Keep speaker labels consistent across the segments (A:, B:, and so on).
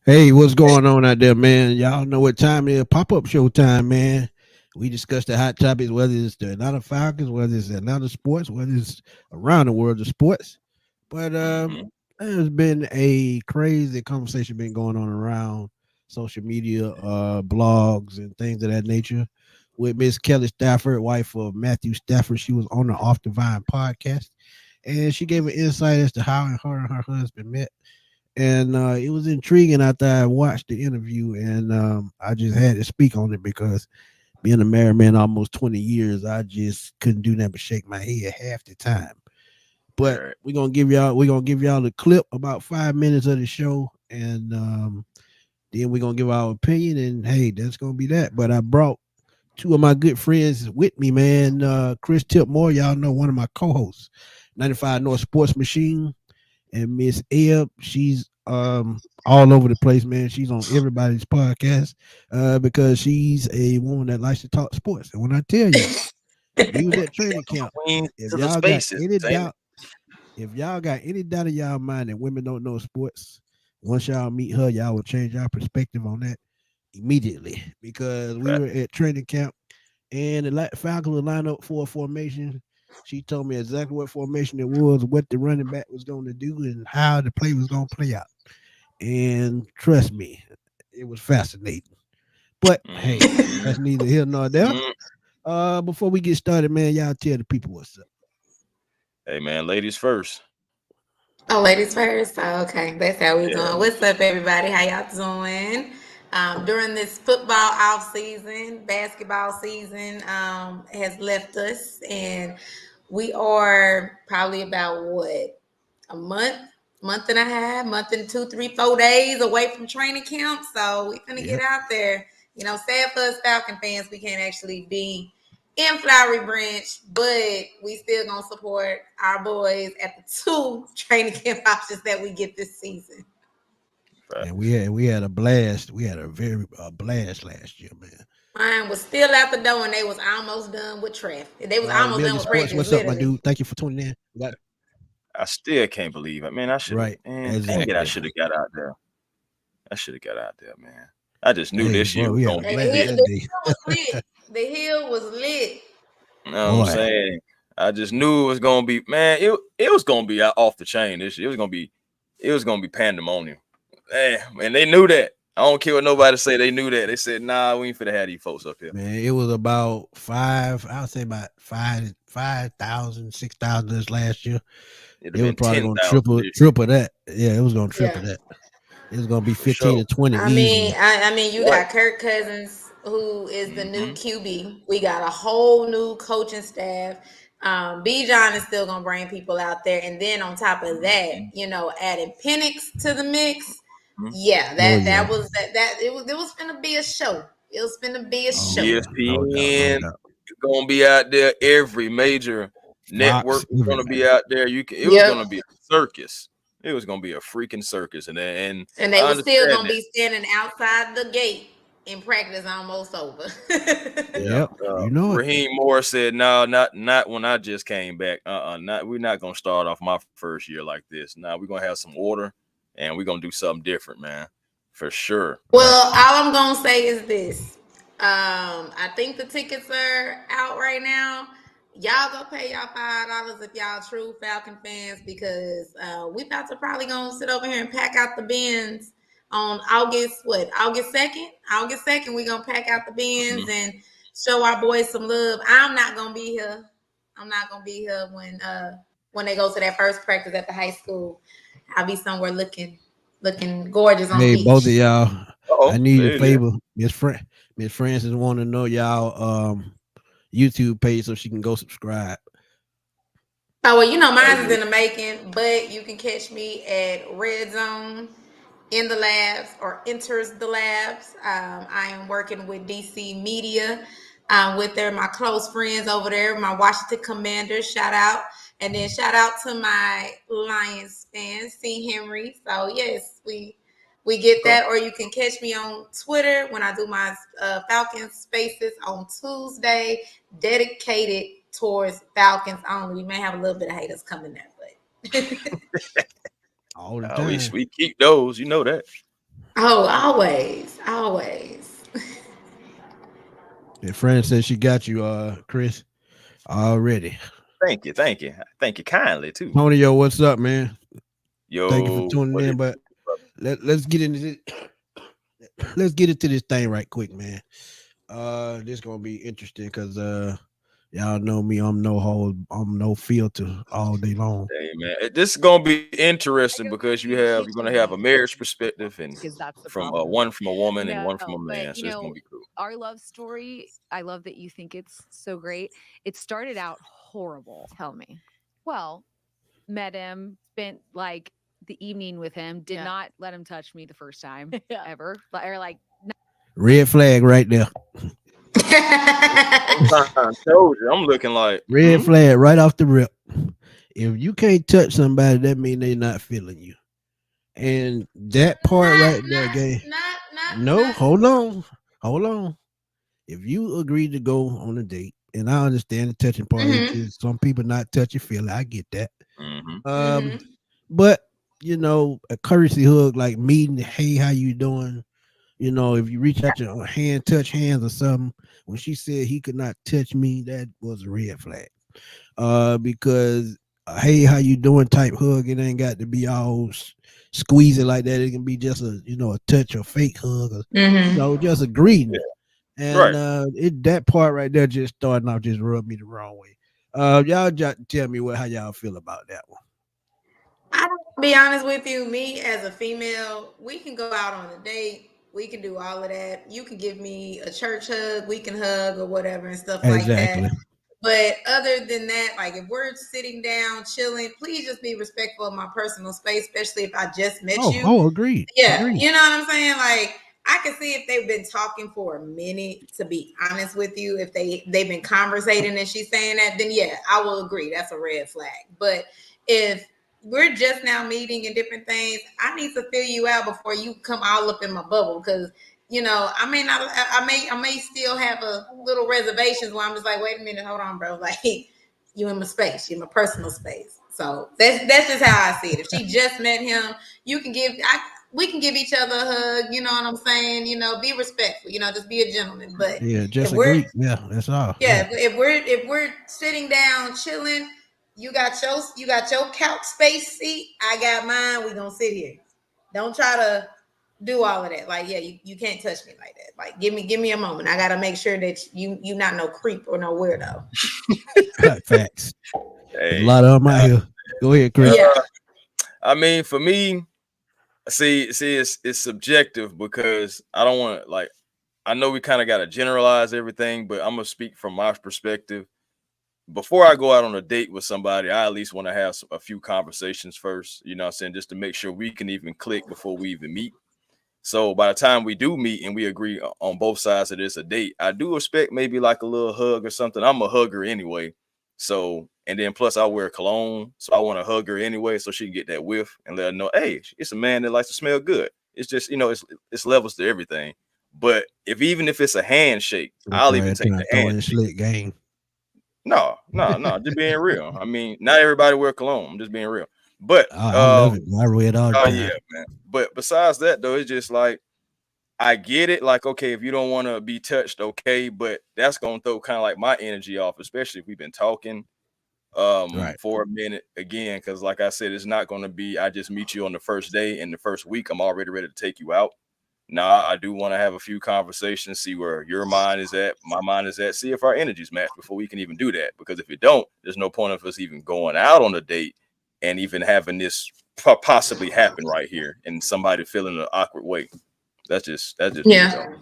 A: Hey, what's going on out there, man? Y'all know what time it is. Pop-up show time, man. We discuss the hot topics, whether it's the Atlanta Falcons, whether it's Atlanta sports, whether it's around the world of sports. But
B: Hmm.
A: there's been a crazy conversation been going on around social media, blogs, and things of that nature. With Miss Kelly Stafford, wife of Matthew Stafford, she was on the Off the Vine podcast, and she gave an insight as to how her and her husband met, and it was intriguing after I watched the interview, and I just had to speak on it because being a married man almost 20 years, I just couldn't do nothing but shake my head half the time. But
B: Right.
A: we're gonna give y'all a clip about 5 minutes of the show, and then we're gonna give our opinion, and hey, that's gonna be that. But I brought two of my good friends with me, man. Chris Tipmore, y'all know, one of my co-hosts, 95 North Sports Machine, and Miss Eb. She's all over the place, man. She's on everybody's podcast because she's a woman that likes to talk sports. And when I tell you, we was at training camp.
B: Queen
A: If
B: to the
A: y'all got
B: spaces,
A: any
B: ain't it?
A: doubt, if y'all got any doubt in y'all mind that women don't know sports, once y'all meet her, y'all will change your perspective on that immediately. Because we
B: Right.
A: were at training camp and the Falcons would line up for a formation. She told me exactly what formation it was, what the running back was going to do, and how the play was going to play out. And trust me, it was fascinating. But hey, that's
B: Mm-hmm.
A: neither here nor there. Before we get started, man, y'all tell the people what's up.
B: Hey man, ladies first.
C: Oh, ladies first. Oh, okay, that's how we
B: Yeah.
C: doing. What's up, everybody? How y'all doing? During this football off season, basketball season has left us, and we are probably about what, a month and a half, month and 2, 3, 4 days away from training camp. So we finna get
A: Yep.
C: out there. Sad for us Falcon fans, we can't actually be in Flowery Branch, but we still gonna support our boys at the two training camp options that we get this season.
A: And
B: Facts.
A: we had a blast. We had a very blast last year, man.
C: Mine was still out the door, and they was almost done with traffic. They was almost
A: Million
C: done with
A: Sports,
C: practice,
A: what's up, my
C: literally.
A: dude? Thank you for tuning in.
B: I still can't believe it. Man, I should have
A: Right,
B: dang it, I
A: exactly.
B: should have got out there. I should have got out there, man. I just knew
A: Hey,
B: this year
A: boy,
B: was
A: we had
B: gonna
A: a
B: be
A: blast
B: lit.
A: that
C: The
A: day.
C: hill was lit. The hill was lit.
B: You know what I'm
A: Boy,
B: saying? I just knew it was gonna be, man, it was gonna be off the chain this year. It was gonna be pandemonium. And they knew that. I don't care what nobody say, they knew that. They said, nah, we ain't finna have these folks up here.
A: man, it was about five. I would say about 5,000, 6,000 this last year.
B: It'd have
A: It was
B: been
A: probably
B: 10,000
A: gonna triple
B: this year
A: triple that. Yeah, it was gonna triple
C: Yeah.
A: that. It was gonna be
B: for
A: 15
B: sure.
A: to 20
C: I mean,
A: easily.
C: you
B: Right.
C: got Kirk Cousins, who is the new
B: Mm-hmm.
C: QB. We got a whole new coaching staff. B. John is still gonna bring people out there, and then on top of that,
B: Mm-hmm.
C: adding Penix to the mix.
B: Mm-hmm.
C: Yeah,
A: Oh
C: that
A: yeah.
C: was that it was gonna be a show. It was gonna be a
A: Oh
C: show.
A: yeah. No doubt. No
B: ESPN
A: doubt.
B: gonna be out there. Every major network
A: Fox,
B: was gonna be
A: everybody.
B: out there. It was
C: Yep.
B: gonna be a circus. It was gonna be a freaking circus, and
C: And they
B: I
C: was still
B: understand
C: gonna
B: that.
C: be standing outside the gate in practice almost over.
B: Yeah.
A: Yep. You know it.
B: Raheem Moore said, "No, not when I just came back. Not we're not gonna start off my first year like this. Now we're gonna have some order, and we're gonna do something different, man, for sure."
A: Right.
C: Well, all I'm gonna say is this. I think the tickets are out right now. Y'all go pay y'all $5 if y'all true Falcon fans because we about to probably gonna sit over here and pack out the bins on August 2nd. August 2nd, we gonna pack out the bins
B: Mhm.
C: and show our boys some love. I'm not gonna be here. I'm not gonna be here when they go to that first practice at the high school. I'll be somewhere looking gorgeous on the
A: Hey, both of
C: beach.
A: y'all, I
B: Oh,
A: need a
B: there it is.
A: favor. Miss Francis want to know y'all YouTube page so she can go subscribe.
C: Oh well,
B: Hey,
C: mine is
B: look.
C: in the making, but you can catch me at Red Zone in the labs or enters the labs. I am working with DC Media. With their my close friends over there, my Washington Commanders. Shout out, and then shout out to my Lions fans, C. Henry. So yes, we get
B: Okay.
C: that, or you can catch me on Twitter when I do my Falcons Spaces on Tuesday, dedicated towards Falcons only. We may have a little bit of haters coming there, but
A: All the
B: We
A: time.
B: we keep those, you know that.
C: Oh, always, always.
A: And friend said she got you, Chris, already.
B: Thank you kindly too.
A: Tonyo, what's up, man? Thank you for
B: Yo,
A: tuning
B: what
A: in.
B: it
A: But
B: do, brother?
A: let's get into this. Let's get into this thing right quick, man. This gonna be interesting because y'all know me. I'm no filter all day long.
B: Hey man, this is gonna be
D: I
B: interesting
D: go
B: because
D: to
B: you're gonna have a
D: kitchen
B: marriage perspective and
D: because that's the
B: from
D: problem.
B: one from a woman and one from
D: No,
B: a
D: but
B: man, so it's gonna be cool.
D: our love story, I love that you think it's so great. It started out horrible.
E: Tell me.
D: Well, met him, spent like the evening with him, did
E: Yeah.
D: not let him touch me the first time
E: Yeah.
D: ever. Or like
A: Red flag right there.
B: Sometimes told you, I'm looking like,
A: Red flag right off the rip. If you can't touch somebody, that means they're not feeling you. And that part
C: not,
A: right there,
C: not,
A: gay. No,
C: not.
A: hold on. If you agree to go on a date, and I understand the touching part, it's
C: Mm-hmm.
A: just some people not touchy feely. I get that.
B: mm-hmm.
A: Um,
C: Mm-hmm.
A: but a courtesy hug, like meeting, hey, how you doing? If you reach out your hand, touch hands or something. When she said he could not touch me, that was a red flag. Because hey, how you doing? Type hug, it ain't got to be all squeezing like that. It can be just a touch or fake hug, or
C: Mm-hmm.
A: just a greeting.
B: Yeah,
A: And
B: right.
A: it that part right there just starting off just rubbed me the wrong way. Y'all just tell me how y'all feel about that one.
C: I don't be honest with you. Me as a female, we can go out on a date. We can do all of that. You can give me a church hug. We can hug or whatever and stuff like that.
A: Exactly.
C: But other than that, like if we're sitting down, chilling, please just be respectful of my personal space, especially if I just met you.
A: Agreed.
C: Yeah,
A: Agreed.
C: you know what I'm saying? Like I can see if they've been talking for a minute, to be honest with you. If they've been conversating and she's saying that, then yeah, I will agree. That's a red flag. But if we're just now meeting and different things, I need to fill you out before you come all up in my bubble. Because I may not, I may still have a little reservations where I'm just like, wait a minute, hold on, bro. Like, you in my space, you in my personal space. So that's just how I see it. If she just met him, you can we can give each other a hug. You know what I'm saying? Be respectful. Just be a gentleman. But
A: Yeah,
C: if
A: just
C: we're
A: agree. Yeah, that's all.
C: yeah, if we're sitting down chilling, you got your couch space seat. I got mine. We gonna sit here. Don't try to do all of that. Like, yeah, you can't touch me like that. Like, give me a moment. I gotta make sure that you not no creep or no weirdo.
A: Yeah. Facts. There's a
B: Hey,
A: lot of them out here. Go ahead, Chris.
C: Yeah.
B: I mean, for me, see, it's subjective because I don't want to like. I know we kind of got to generalize everything, but I'm gonna speak from my perspective. Before I go out on a date with somebody, I at least want to have a few conversations first. You know what I'm saying? Just to make sure we can even click before we even meet. So by the time we do meet and we agree on both sides of this a date, I do expect maybe like a little hug or something. I'm a hugger anyway. So and then plus I wear cologne, so I want to hug her anyway, so she can get that whiff and let her know, hey, it's a man that likes to smell good. It's just it's levels to everything. But even if it's a handshake,
A: Look
B: I'll
A: right
B: even
A: here
B: take
A: trying
B: the
A: to throw in
B: handshake.
A: slick game.
B: No, just being real. I mean, not everybody wear cologne. I'm just being real. But
A: I love it. I wear it all the
B: oh
A: time.
B: yeah, man. But besides that though, it's just like I get it. Like, okay, if you don't want to be touched, okay, but that's gonna throw kind of like my energy off, especially if we've been talking
A: Right.
B: for a minute again. Cause like I said, it's not gonna be I just meet you on the first day and the first week, I'm already ready to take you out. Nah, I do want to have a few conversations, see where your mind is at, my mind is at, see if our energies match before we can even do that. Because if it don't, there's no point of us even going out on a date and even having this possibly happen right here and somebody feeling an awkward way. That's just me
C: Yeah.
B: though.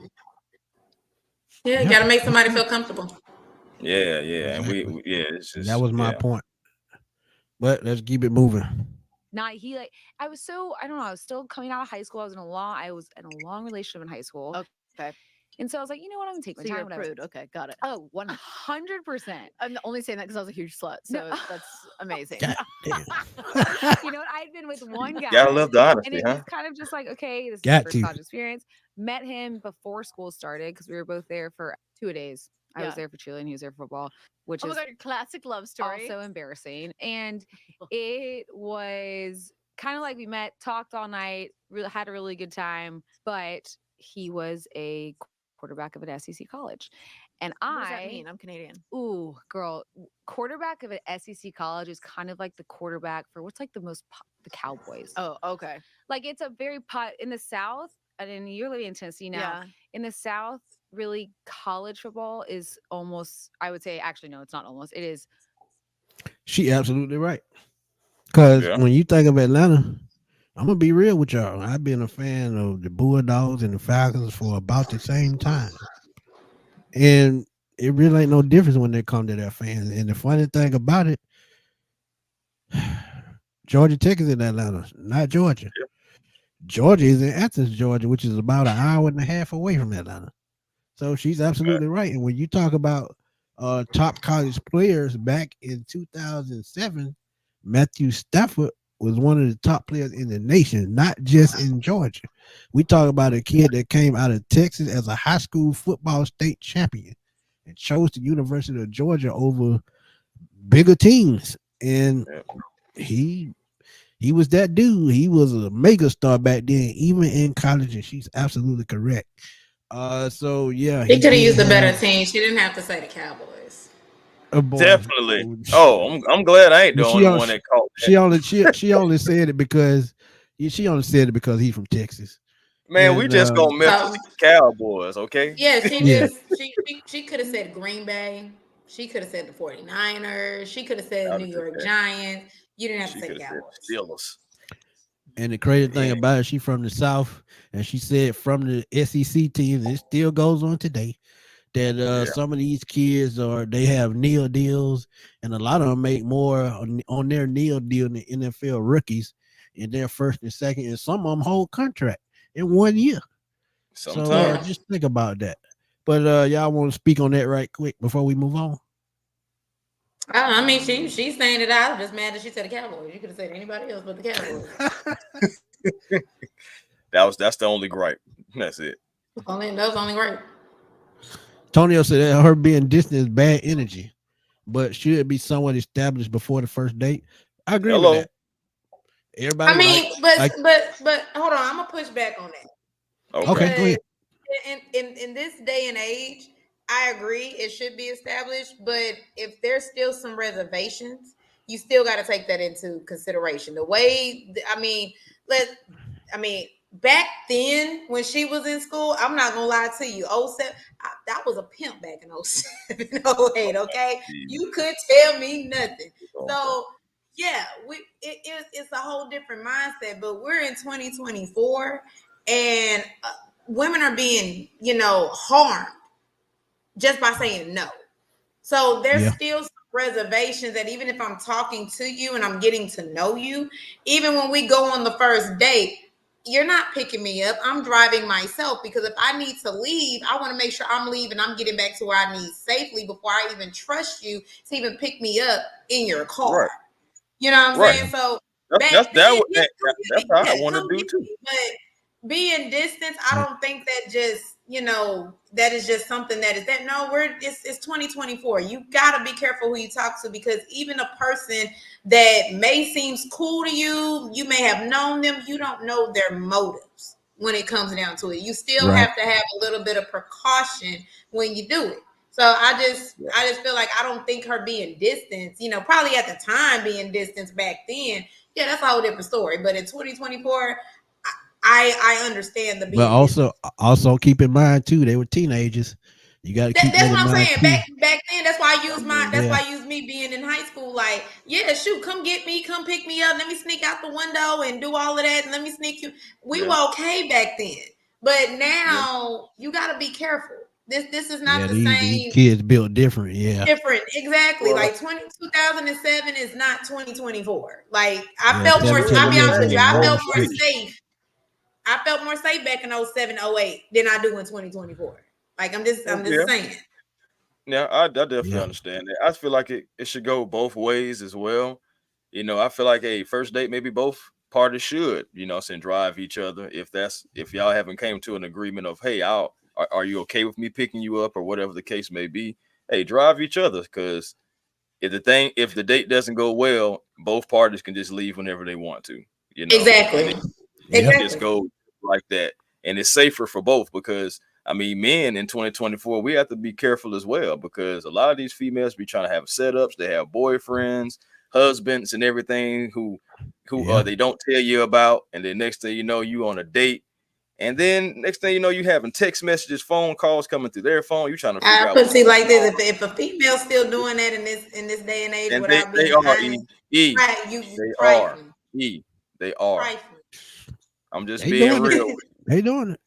C: Yeah. You
A: Yeah.
C: gotta make
A: That's
C: somebody
A: right.
C: feel comfortable.
B: Yeah, and
A: Exactly.
B: yeah, it's
A: And that
B: just
A: was my
B: yeah.
A: point. But let's keep it moving.
D: not he like I was so I don't know, I was still coming out of high school. I was in a long relationship in high school.
E: Okay.
D: And so I was like, you know what, I'm gonna take my
E: So you're
D: time,
E: a
D: whatever.
E: prude. Okay, got it.
D: Oh, 100%.
E: I'm only saying that because I was a huge slut. So
D: No.
E: that's amazing.
A: God damn.
D: You know what? I'd been with one
B: Gotta
D: guy
B: love the
D: and
B: honesty,
D: it
B: huh?
D: was kind of just like, okay, this is my
A: Got
D: first
A: to.
D: college experience. Met him before school started because we were both there for 2 days. I was
E: Yeah.
D: there for cheerleading, he was there for football, which
E: Oh my
D: is
E: god, your classic love story.
D: also embarrassing. And it was kind of like we met, talked all night, really had a really good time, but he was a quarterback of an SEC college. And
E: What does that mean? I'm Canadian.
D: ooh, girl, quarterback of an SEC college is kind of like the quarterback for what's like the Cowboys.
E: Oh, okay.
D: Like it's a very in the South, and you're living in Tennessee now.
E: Yeah.
D: In the South, really, college football is almost, I would say, actually, no, it's not almost, it is.
A: She absolutely right. Because
B: Yeah.
A: when you think of Atlanta, I'm gonna be real with y'all. I've been a fan of the Bulldogs and the Falcons for about the same time, and it really ain't no difference when they come to their fans. And the funny thing about it, Georgia Tech is in Atlanta, not Georgia. Georgia is in Athens, Georgia, which is about an hour and a half away from Atlanta. So she's absolutely right. And when you talk about top college players back in 2007, Matthew Stafford was one of the top players in the nation, not just in Georgia. We talk about a kid that came out of Texas as a high school football state champion and chose the University of Georgia over bigger teams. And
B: Yeah.
A: he was that dude. He was a mega star back then, even in college, and she's absolutely correct. So yeah,
C: He
A: he
C: could have
A: did
C: used a better
A: have
C: team. She didn't have to say the Cowboys.
A: a boy.
B: Definitely. Oh, I'm glad I ain't the
A: She
B: only
A: on-
B: one that caught that.
A: she only said it because he's from Texas.
B: Man, we
A: And
B: just gonna mess
C: So
B: with these Cowboys, okay?
C: yeah, she
A: Yeah.
C: just she could have said Green Bay. She could have said the 49ers. She could have said
B: I'd
C: New
B: have took
C: York
B: that.
C: Giants. You didn't have to
B: She
C: say the
B: could have said
C: Cowboys.
B: Steelers.
A: and the crazy thing
B: Yeah,
A: about it, she from the South, and she said from the SEC teams, it still goes on today. That
B: yeah.
A: some of these kids they have NIL deals, and a lot of them make more on their NIL deal than the NFL rookies in their first and second, and some of them hold contract in 1 year. So
C: Yeah.
B: Sometimes.
A: just think about that. But y'all want to speak on that right quick before we move on?
C: I mean, she's saying it out. I'm just mad that she said the Cowboys. You could have said anybody else but the Cowboys.
B: That's the only gripe. That's it.
C: That was only right.
A: Tonio said that her being distant is bad energy, but should it be somewhat established before the first date? I agree with
B: Hello.
A: that.
C: I
A: Everybody
C: mean, but
A: like
C: but hold on, I'm gonna push back on that
B: Okay.
A: okay, go
C: because
A: ahead.
C: in this day and age, I agree it should be established. But if there's still some reservations, you still got to take that into consideration. The way I mean, back then when she was in school, I'm not gonna lie to you. Oh seven, that was a pimp back in 07, 08, okay? You could tell me nothing. So yeah, it's a whole different mindset. But we're in 2024, and women are being, harmed just by saying no. So there's
A: Yeah,
C: still some reservations that even if I'm talking to you and I'm getting to know you, even when we go on the first date, you're not picking me up. I'm driving myself because if I need to leave, I want to make sure I'm leaving. I'm getting back to where I need safely before I even trust you to even pick me up in your car.
B: Right.
C: You know what I'm
B: Right.
C: saying? So
B: That's
C: back
B: that's
C: then,
B: that,
C: yeah,
B: that's how I
C: yeah,
B: want to
C: come
B: do
C: get
B: too.
C: me. But being distance, I
A: yeah.
C: don't think that just, that is just something that is that. No, it's 2024. You gotta be careful who you talk to because even a person that may seems cool to you, you may have known them, you don't know their motives when it comes down to it. You still
A: Right.
C: have to have a little bit of precaution when you do it. So I just feel like I don't think her being distanced, probably at the time being distanced back then, yeah, that's a whole different story. But in 2024, I understand the
A: But
C: being
A: also
C: distance.
A: also keep in mind too, they were teenagers. You got to keep
C: That's
A: that
C: what
A: in
C: I'm
A: mind
C: saying.
A: too.
C: Back then, that's why I
B: I
C: use
B: mean,
A: Yeah,
C: me being in high school. Like, yeah, shoot, come get me, come pick me up. Let me sneak out the window and do all of that. And let me sneak you. We
B: yeah,
C: were okay back then, but
B: yeah,
C: now you got to be careful. This is not
A: yeah.
C: the
A: These
C: same.
A: kids built different. Yeah,
C: Different, exactly.
B: well,
C: Like 2007 is not 2024. Like I
A: yeah.
C: felt more.
B: well,
A: 17
C: I'll
A: them
C: be honest
A: motherfuckers
C: with you.
A: was
C: I
A: running
C: felt
A: the
C: more
A: streets.
C: safe. I felt more safe back in 07, 08 than I do in 2024. Like I'm
B: yeah,
C: just saying.
B: yeah. I definitely
A: Yeah,
B: understand that. I feel like it should go both ways as well. I feel like a first date maybe both parties should, saying drive each other if y'all haven't came to an agreement of hey, are you okay with me picking you up or whatever the case may be? Hey, drive each other because if the date doesn't go well, both parties can just leave whenever they want to. you know,
C: Exactly.
B: and it
A: Yep.
B: just goes like that. And it's safer for both because I mean, men in 2024, we have to be careful as well because a lot of these females be trying to have setups. They have boyfriends, husbands, and everything who
A: Yeah.
B: they don't tell you about. And then next thing you know, you on a date. And then next thing you know, you having text messages, phone calls coming through their phone. You trying to figure
C: I
B: out
C: put
B: what's
C: it
B: going
C: like this:
B: on.
C: if a female's still doing that in this day and age
B: And
C: without
B: they
C: being
B: are
C: honest, right? You
B: they are
C: trifling,
B: they are.
C: trifling.
B: I'm just
A: They
B: being
A: doing it.
B: real with
A: They doing it.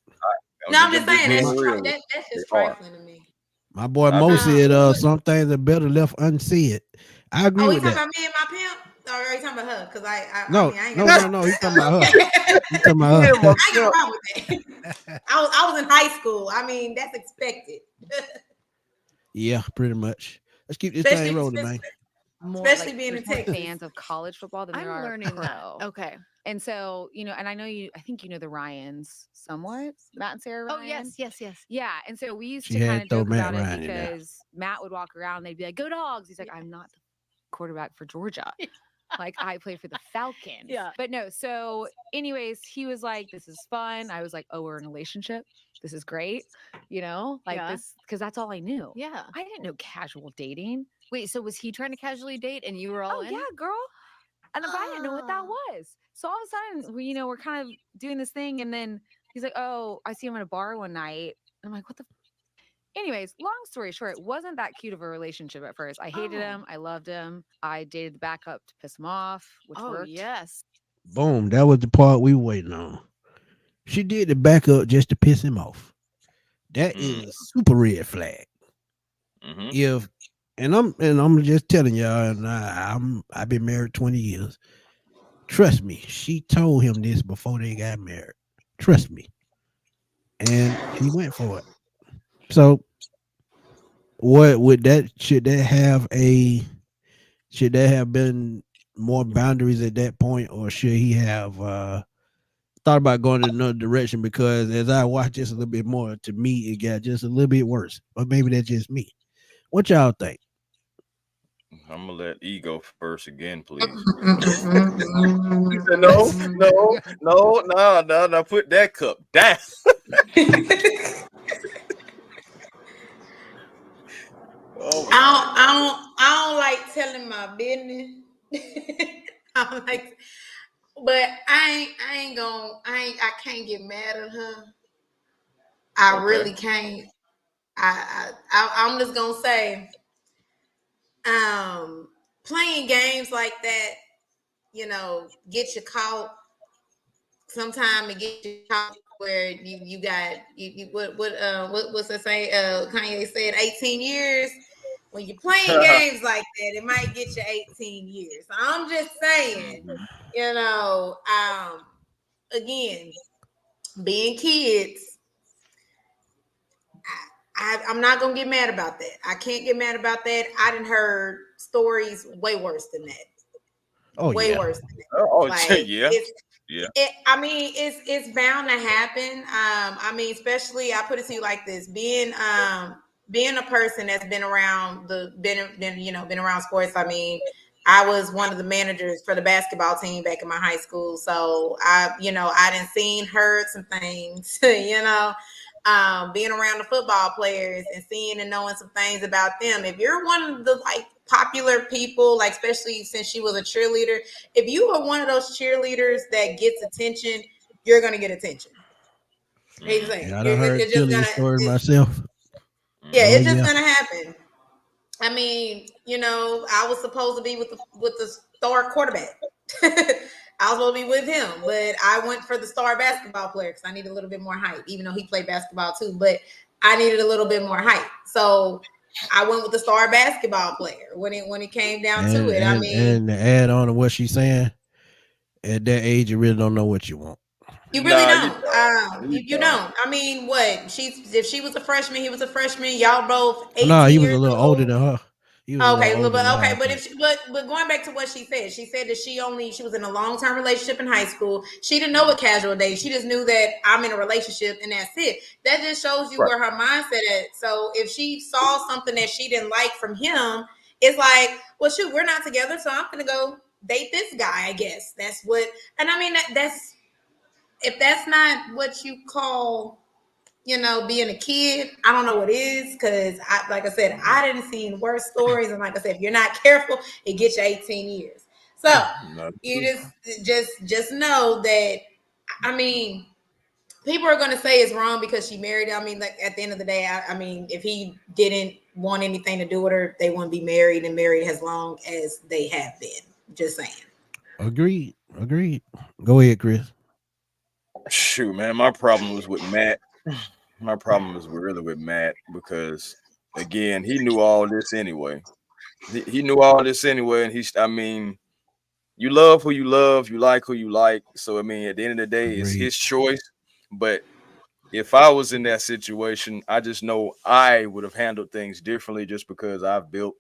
B: you.
C: No, I'm just
B: I'm just
C: saying
B: being
A: My,
B: real with
C: that's
B: you.
C: just
B: They are.
C: trifling to me.
A: my boy
B: I
A: Mo
B: agree.
A: said
C: Who
A: some things are better left unsaid. I agree
C: Oh, he
A: with
C: talking
A: that.
C: about me and my pimp? Or are you talking about her? Because I
A: No,
C: mean, I ain't got
A: no, no, no. He talking about her.
C: okay.
A: He talking
B: Yeah,
A: about
B: my
A: her.
C: I ain't got a
B: pimp.
C: problem with that. I was in high school. I mean, that's expected.
A: Yeah, pretty much. Let's keep this thing
C: especially,
A: rolling,
C: especially
A: man.
D: More
C: especially
D: like
C: being in
D: there's more
C: Texas.
D: fans of college football than there
E: I'm
D: are
E: learning that.
D: pro.
E: Okay.
D: And so, and I know I think you know the Ryans somewhat, Matt and Sarah
E: Oh,
D: Ryan.
E: yes.
D: Yeah. And so we used
A: She
D: to kind
A: had
D: of
A: to throw
D: joke
A: Matt
D: about it
A: Ryan in there.
D: because Matt would walk around, they'd be like, go dogs. He's like, I'm not the quarterback for Georgia. Like I played for the Falcons.
E: Yeah.
D: But no, so anyways, he was like, this is fun. I was like, oh, we're in a relationship. This is great. Like
E: Yeah.
D: this, because that's all I knew.
E: Yeah.
D: I didn't know casual dating.
E: Wait, so was he trying to casually date and you were all
D: Oh
E: in?
D: yeah, girl. And if I didn't know what that
E: Oh.
D: was. So all of a sudden, we're kind of doing this thing, and then he's like, "Oh, I see him at a bar one night." I'm like, "What the?" Anyways, long story short, it wasn't that cute of a relationship at first. I hated him. I loved him. I dated the backup to piss him off, which
E: Oh,
D: worked.
E: yes.
A: Boom. That was the part we were waiting on. She did the backup just to piss him off. That
B: Mm,
A: is a super red flag.
B: mm-hmm.
A: If I'm just telling y'all, and I've been married 20 years. Trust me, she told him this before they got married. Trust me. And he went for it. So what would that should there have been more boundaries at that point, or should he have thought about going in another direction? Because as I watch this a little bit more, to me it got just a little bit worse. But maybe that's just me. What y'all think?
B: I'm gonna let E go first again, please. He said, no, no, no, no, no, no. Put that cup down. Oh my God.
C: I don't like telling my business. I don't like, but I can't get mad at her. I
B: Okay.
C: really can't. I'm just gonna say, playing games like that, get you caught. Sometimes it gets you caught where you got you what's that say? Kanye said 18 years. When you're playing games like that, it might get you 18 years. So I'm just saying,
B: Mhm.
C: again, being kids, I'm not gonna get mad about that. I can't get mad about that. I didn't heard stories way worse than that.
A: Oh
C: Way
A: yeah.
C: worse than that.
B: Oh,
C: Like
B: yeah, yeah.
C: I mean, it's bound to happen. I mean, especially I put it to you like this: being a person that's been around been around sports. I mean, I was one of the managers for the basketball team back in my high school, so I didn't seen heard some things, being around the football players and seeing and knowing some things about them. If you're one of the popular people, like especially since she was a cheerleader, if you are one of those cheerleaders that gets attention, you're gonna get attention.
B: Mm-hmm.
C: Exactly.
A: Yeah, I done heard
C: It's just
A: cheerleading
C: gonna.
A: story myself.
C: Yeah,
A: Oh
C: it's just
A: yeah.
C: gonna happen. I mean, I was supposed to be with the star quarterback. I was supposed to be with him, but I went for the star basketball player because I need a little bit more height, even though he played basketball too. But I needed a little bit more height, so I went with the star basketball player when it came down to
A: And
C: it. I
A: and
C: mean,
A: and to add on to what she's saying, at that age you really don't know what you want.
C: you really
B: Nah, you
C: don't.
B: don't. You
C: You
B: don't.
C: don't. I mean, what if she was a freshman, he was a freshman. Y'all both
A: No,
C: 18
A: he was a
C: years
A: little older
C: old.
A: than her. He was a little
C: Okay,
A: older than her,
C: okay,
A: I
C: but
A: think.
C: but going back to what she said that she was in a long term relationship in high school. She didn't know what casual dating. She just knew that I'm in a relationship and that's it. That just shows you
B: Right.
C: where her mindset at. So if she saw something that she didn't like from him, it's like, well, shoot, we're not together, so I'm gonna go date this guy. I guess that's what. And I mean that's if that's not what you call, being a kid, I don't know what is, because like I said, I didn't see worse stories. And like I said, if you're not careful, it gets you 18 years. So you just know that, I mean, people are going to say it's wrong because she married. I mean, like, at the end of the day, I mean, if he didn't want anything to do with her, they wouldn't be married and married as long as they have been. Just saying.
A: Agreed. Go ahead, Chris.
B: Shoot, man, my problem was with Matt. My problem was really with Matt because, again, he knew all this anyway. He knew all this anyway, and I mean, you love who you love, you like who you like. So I mean, at the end of the day, it's his choice. But if I was in that situation, I just know I would have handled things differently just because I've built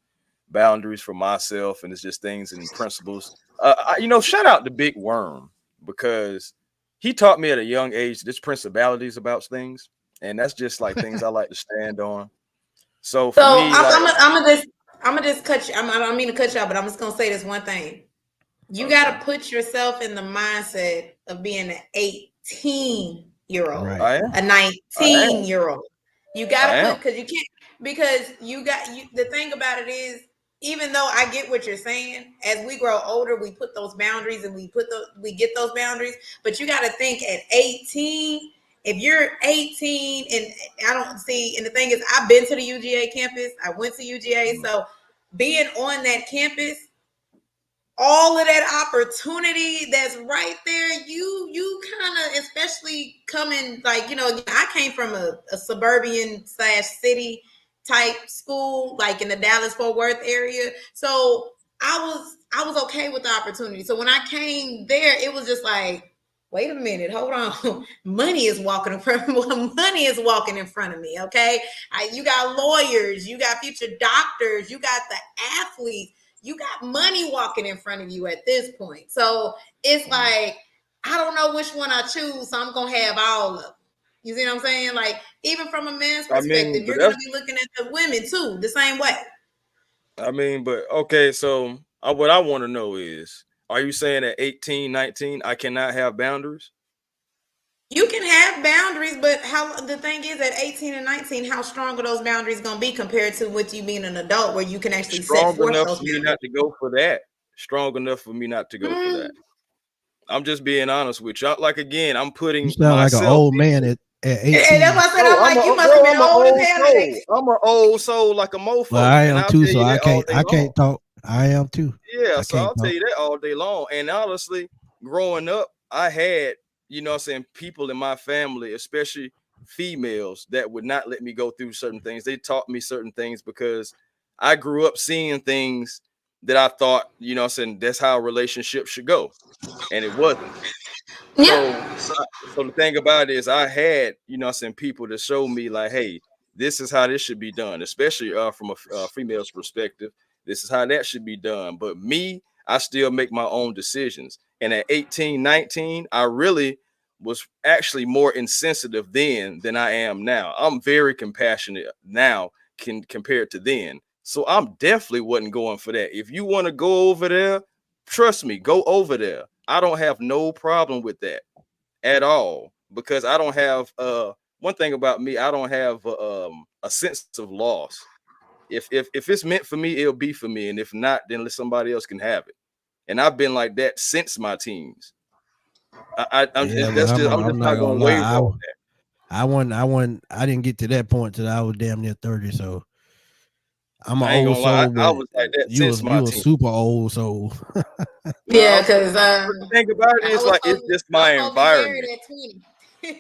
B: boundaries for myself, and it's just things and principles. Shout out to Big Worm, because he taught me at a young age this principalities about things, and that's just like things I like to stand on. So for me,
C: I'm gonna just cut you. I don't mean to cut you out, but I'm just gonna say this one thing. You got to put yourself in the mindset of being an 18-year-old,
A: right.
C: a 19-year-old. You got to put, because the thing about it is, even though I get what you're saying, as we grow older, we put those boundaries and we get those boundaries. But you got to think at 18, if you're 18, and I don't see, and the thing is, I've been to the UGA campus. I went to UGA. So being on that campus, all of that opportunity that's right there, you kind of, especially coming, like, I came from a suburban / city type school, like in the Dallas-Fort Worth area. So I was okay with the opportunity. So when I came there, it was just like, wait a minute, hold on. Money is walking in front of me. Okay. You got lawyers, you got future doctors, you got the athletes. You got money walking in front of you at this point. So it's like, I don't know which one I choose. So I'm going to have all of them. You see what I'm saying? Like, even from a man's perspective, you're going to be looking at the women too, the same way.
B: I mean, but okay. So what I want to know is, are you saying at 18, 19, I cannot have boundaries?
C: You can have boundaries, but the thing is, at 18 and 19, how strong are those boundaries going to be compared to with you being an adult, where you can actually set forth those boundaries?
B: Strong enough for me not to go for that. Strong enough for me not to go for that. I'm just being honest with you. Like, again, I'm putting
A: you sound
B: myself
A: like an old man at 18.
C: And that's why I said, I'm like, you must have been old as hell.
B: I'm an old soul, like a mofo.
A: Well, I am too, so I can't talk. I am too.
B: Yeah, so I'll tell you that all day long. And honestly, growing up, I had, people in my family, especially females, that would not let me go through certain things. They taught me certain things because I grew up seeing things that I thought, that's how a relationship should go. And it wasn't.
C: Yeah.
B: So the thing about it is, I had, people to show me, like, hey, this is how this should be done, especially from a female's perspective. This is how that should be done. But me, I still make my own decisions. And at 18, 19, I really was actually more insensitive then than I am now. I'm very compassionate now compared to then. So I'm definitely wasn't going for that. If you want to go over there, trust me, go over there. I don't have no problem with that at all, because I don't have one thing about me, I don't have a sense of loss. If it's meant for me, it'll be for me, and if not, then let somebody else can have it. And I've been like that since my teens. I'm just not gonna waver on that.
A: I didn't get to that point till I was damn near 30. So I'm an old soul.
B: I was like that since my teens.
A: You a super old soul.
C: Yeah, because
B: the thing about it is, like, it's just my environment.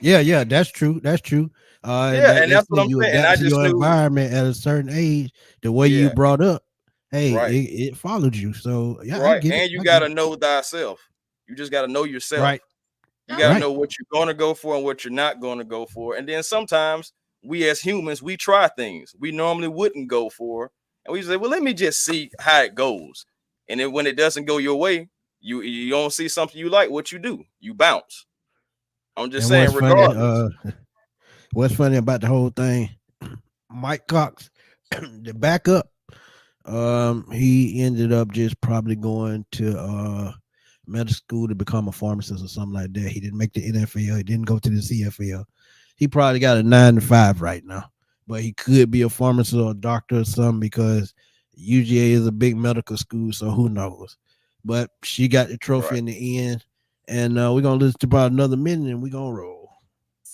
A: Yeah, that's true.
B: And that's what I'm
A: you
B: saying.
A: adapt to your environment at a certain age, the way you brought up. Hey, it followed you. So yeah,
B: right. And you gotta know thyself. You just gotta know yourself.
A: Right.
B: You gotta know what you're gonna go for and what you're not gonna go for. And then sometimes we as humans, we try things we normally wouldn't go for, and we say, well, let me just see how it goes. And then when it doesn't go your way, you don't see something you like, what you do? You bounce. I'm just saying, regardless.
A: What's funny about the whole thing, Mike Cox, the backup, He ended up just probably going to medical school to become a pharmacist or something like that. He didn't make the NFL. He didn't go to the CFL. He probably got a 9 to 5 right now, but he could be a pharmacist or a doctor or something because UGA is a big medical school. So who knows? But she got the trophy
B: Right.
A: in the end, and we're gonna listen to about another minute, and we're gonna roll.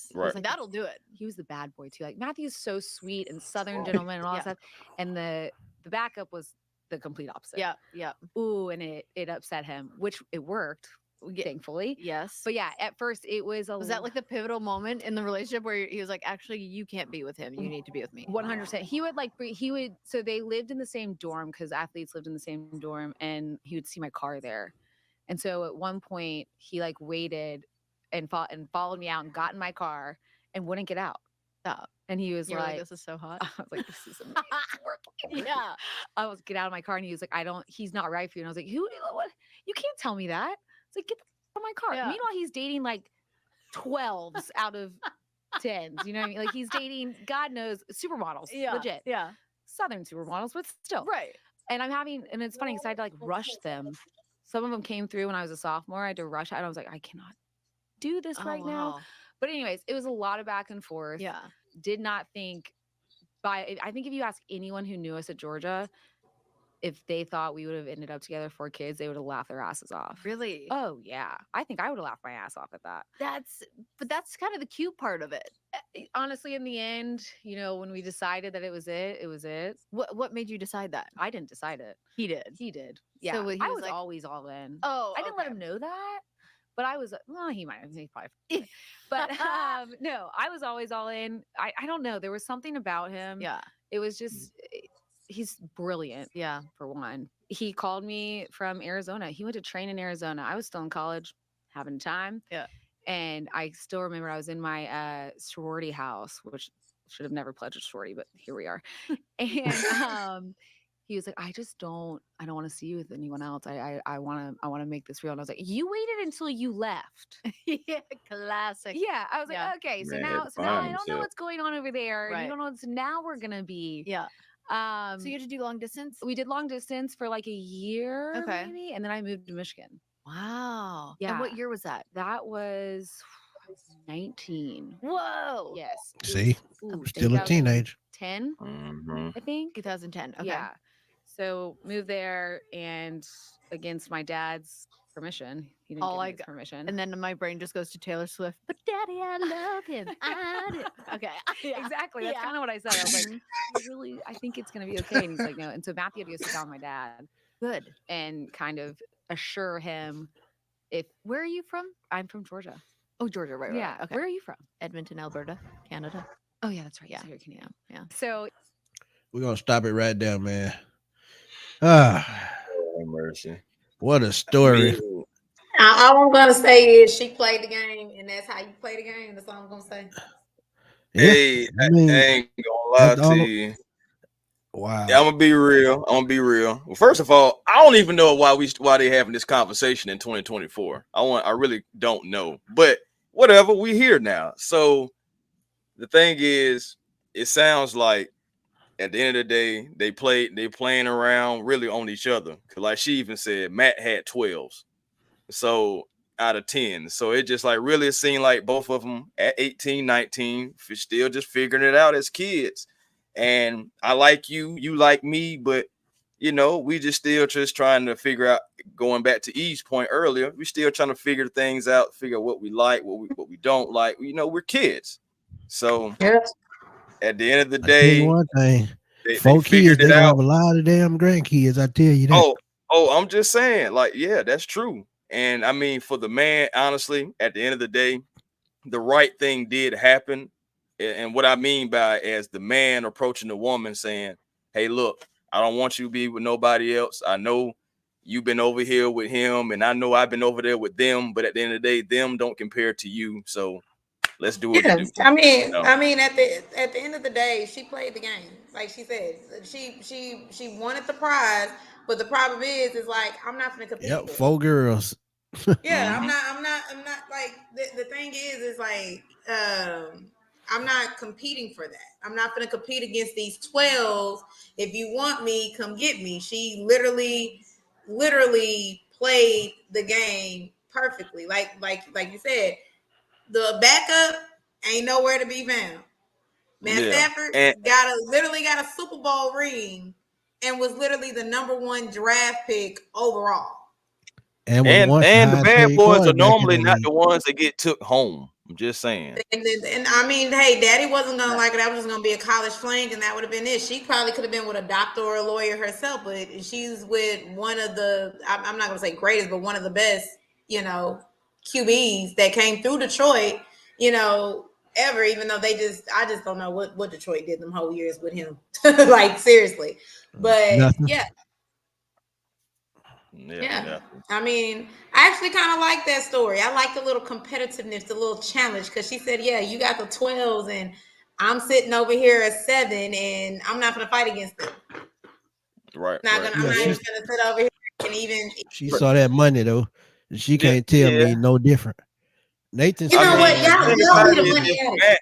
D: He was
B: Right.
D: like
E: That'll do it.
D: he was the bad boy too. Like Matthew's so sweet and Southern gentleman and all that
E: Yeah.
D: stuff. And the backup was the complete opposite.
E: Yeah. Yeah.
D: Ooh, and it upset him, which it worked, thankfully.
E: Yes.
D: But yeah, at first it was
E: was that like the pivotal moment in the relationship where he was like, actually, you can't be with him. You need to be with me.
D: 100%. He would so they lived in the same dorm because athletes lived in the same dorm, and he would see my car there. And so at one point he like waited and followed me out and got in my car and wouldn't get out.
E: Stop.
D: And he was
E: You're like,
D: like,
E: this is so hot.
D: I was like, this is amazing. It's working.
E: Yeah.
D: I was get out of my car, and he was like, he's not right for you. And I was like, what? You can't tell me that. It's like, get the out of my car.
E: Yeah.
D: Meanwhile, he's dating like 12s out of 10s. You know what I mean? Like he's dating, God knows, supermodels.
E: Yeah.
D: Legit.
E: Yeah.
D: Southern supermodels, but still.
E: Right.
D: And and it's funny because I had to like rush them. Some of them came through when I was a sophomore. I had to rush out. And I was like, I cannot do this
E: Oh,
D: right now.
E: wow.
D: But anyways, it was a lot of back and forth.
E: Yeah.
D: Did not think I think if you ask anyone who knew us at Georgia, if they thought we would have ended up together for kids, they would have laughed their asses off.
E: Really?
D: Oh yeah. I think I would have laughed my ass off at that.
E: But that's kind of the cute part of it.
D: Honestly, in the end, you know, when we decided that it was it.
E: What made you decide that?
D: I didn't decide it.
E: He did.
D: He did. Yeah.
E: So he
D: I
E: was
D: was
E: like-
D: always all in.
E: Oh,
D: I didn't let
E: okay.
D: him know that. But I was, well, he might have, he probably, but no, I was always all in. I don't know. There was something about him.
E: Yeah.
D: It was just, he's brilliant.
E: Yeah.
D: For one, he called me from Arizona. He went to train in Arizona. I was still in college, having time.
E: Yeah.
D: And I still remember I was in my sorority house, which should have never pledged a sorority, but here we are. And he was like, I don't want to see you with anyone else. I want to make this real. And I was like, you waited until you left.
E: Yeah. Classic.
D: Yeah. I was
E: Yeah.
D: like, okay. So
B: Man,
D: now,
B: had to
D: I don't
B: find
D: know
B: himself.
D: what's going on over there. And
E: Right.
D: you don't know. So now we're going to be,
E: Yeah. So you had to do long distance?
D: we did long distance for like a year,
E: Okay.
D: maybe. And then I moved to Michigan.
E: Wow.
D: Yeah.
E: And what year was that?
D: That was 19.
E: Whoa.
D: Yes.
A: See,
D: Ooh,
A: I'm still a teenager.
D: 10,
B: Mhm.
D: I think.
E: 2010. Okay.
D: Yeah. So moved there, and against my dad's permission, he didn't
E: All
D: give
E: I
D: me his
E: got-
D: permission.
E: And then my brain just goes to Taylor Swift. But Daddy, I love him. I do. Okay. Yeah.
D: Exactly. That's
E: Yeah.
D: kind of what I said. I was like, I think it's gonna be okay. And he's like, no. And so Matthew had to go sit down with my dad
E: Good.
D: and kind of assure him,
E: Where are you from?
D: I'm from Georgia.
E: Oh, Georgia. Right.
D: Yeah.
E: Right. Okay.
D: Where are you from?
E: Edmonton, Alberta, Canada.
D: Oh yeah, that's right.
E: Yeah.
D: So you're Canadian.
E: Yeah.
D: So
A: We're gonna stop it right there, man. Ah,
B: Oh, mercy.
A: what a story.
B: Me-
C: All I'm gonna say is she played the game, and that's how you play the game. That's all I'm gonna say.
A: Yeah,
B: Hey,
A: I mean,
B: I ain't gonna lie
A: that's all-
B: to you.
A: wow.
B: Yeah, I'm gonna be real. Well, first of all, I don't even know why they having this conversation in 2024. I really don't know. But whatever, we here now. So the thing is, it sounds like at the end of the day, they playing around really on each other. Cause like she even said, Matt had 12s. So out of 10. So it just like really seemed like both of them at 18, 19, still just figuring it out as kids. And I like you, you like me, but you know, we just still just trying to figure out, going back to Eve's point earlier, we still trying to figure things out, figure out what we like, what we don't like. You know, we're kids. So
C: Yes.
B: at the end of the
A: I tell you
B: day,
A: one thing,
B: they
A: 4 kids,
B: figured
A: they
B: it
A: gonna
B: out.
A: have a lot of damn grandkids. I tell you that.
B: I'm just saying, like, yeah, that's true. And I mean, for the man, honestly, at the end of the day, the right thing did happen. And what I mean by as the man approaching the woman saying, hey, look, I don't want you to be with nobody else. I know you've been over here with him, and I know I've been over there with them, but at the end of the day, them don't compare to you. So let's do what we
C: Yes.
B: do.
C: I mean,
B: No.
C: at the end of the day, she played the game. Like she said, she wanted the prize, but the problem is like I'm not gonna compete.
A: Yep,
C: with
A: 4 girls.
C: Yeah,
B: Mhm.
C: I'm not like the thing is like I'm not competing for that. I'm not going to compete against these 12. If you want me, come get me. She literally played the game perfectly. Like you said, the backup ain't nowhere to be found. Matt
B: Yeah,
C: Stafford literally got a Super Bowl ring and was literally the number one draft pick overall.
A: And was
B: and
A: once the
B: and the
A: highest
B: bad
A: paid
B: boys are
A: quarterback in
B: normally
A: the
B: not
A: league.
B: the ones that get took home. I'm just saying.
C: And I mean, hey, Daddy wasn't gonna like it. That was just gonna be a college fling, and that would have been it. She probably could have been with a doctor or a lawyer herself, but she's with one of the I'm not gonna say greatest, but one of the best, QBs that came through Detroit, ever. Even though I just don't know what Detroit did them whole years with him, like seriously. But
A: Nothing.
C: yeah,
B: Yeah,
C: yeah.
B: definitely.
C: I mean, I actually kind of like that story. I like the little competitiveness, the little challenge, because she said, yeah, you got the 12s and I'm sitting over here at 7 and I'm not going to fight against them.
B: Right,
C: I'm
A: Yeah,
C: not
B: yeah,
C: even going to sit over here and even,
A: she saw that money though. She
B: yeah,
A: can't tell
B: yeah.
A: me no different. Nathan
C: you
B: I
C: know what?
B: mean,
A: said
B: the
C: Y'all
B: thing
C: love
B: about
C: me
B: it
C: the
B: is,
C: money
B: if
C: at it.
B: Matt,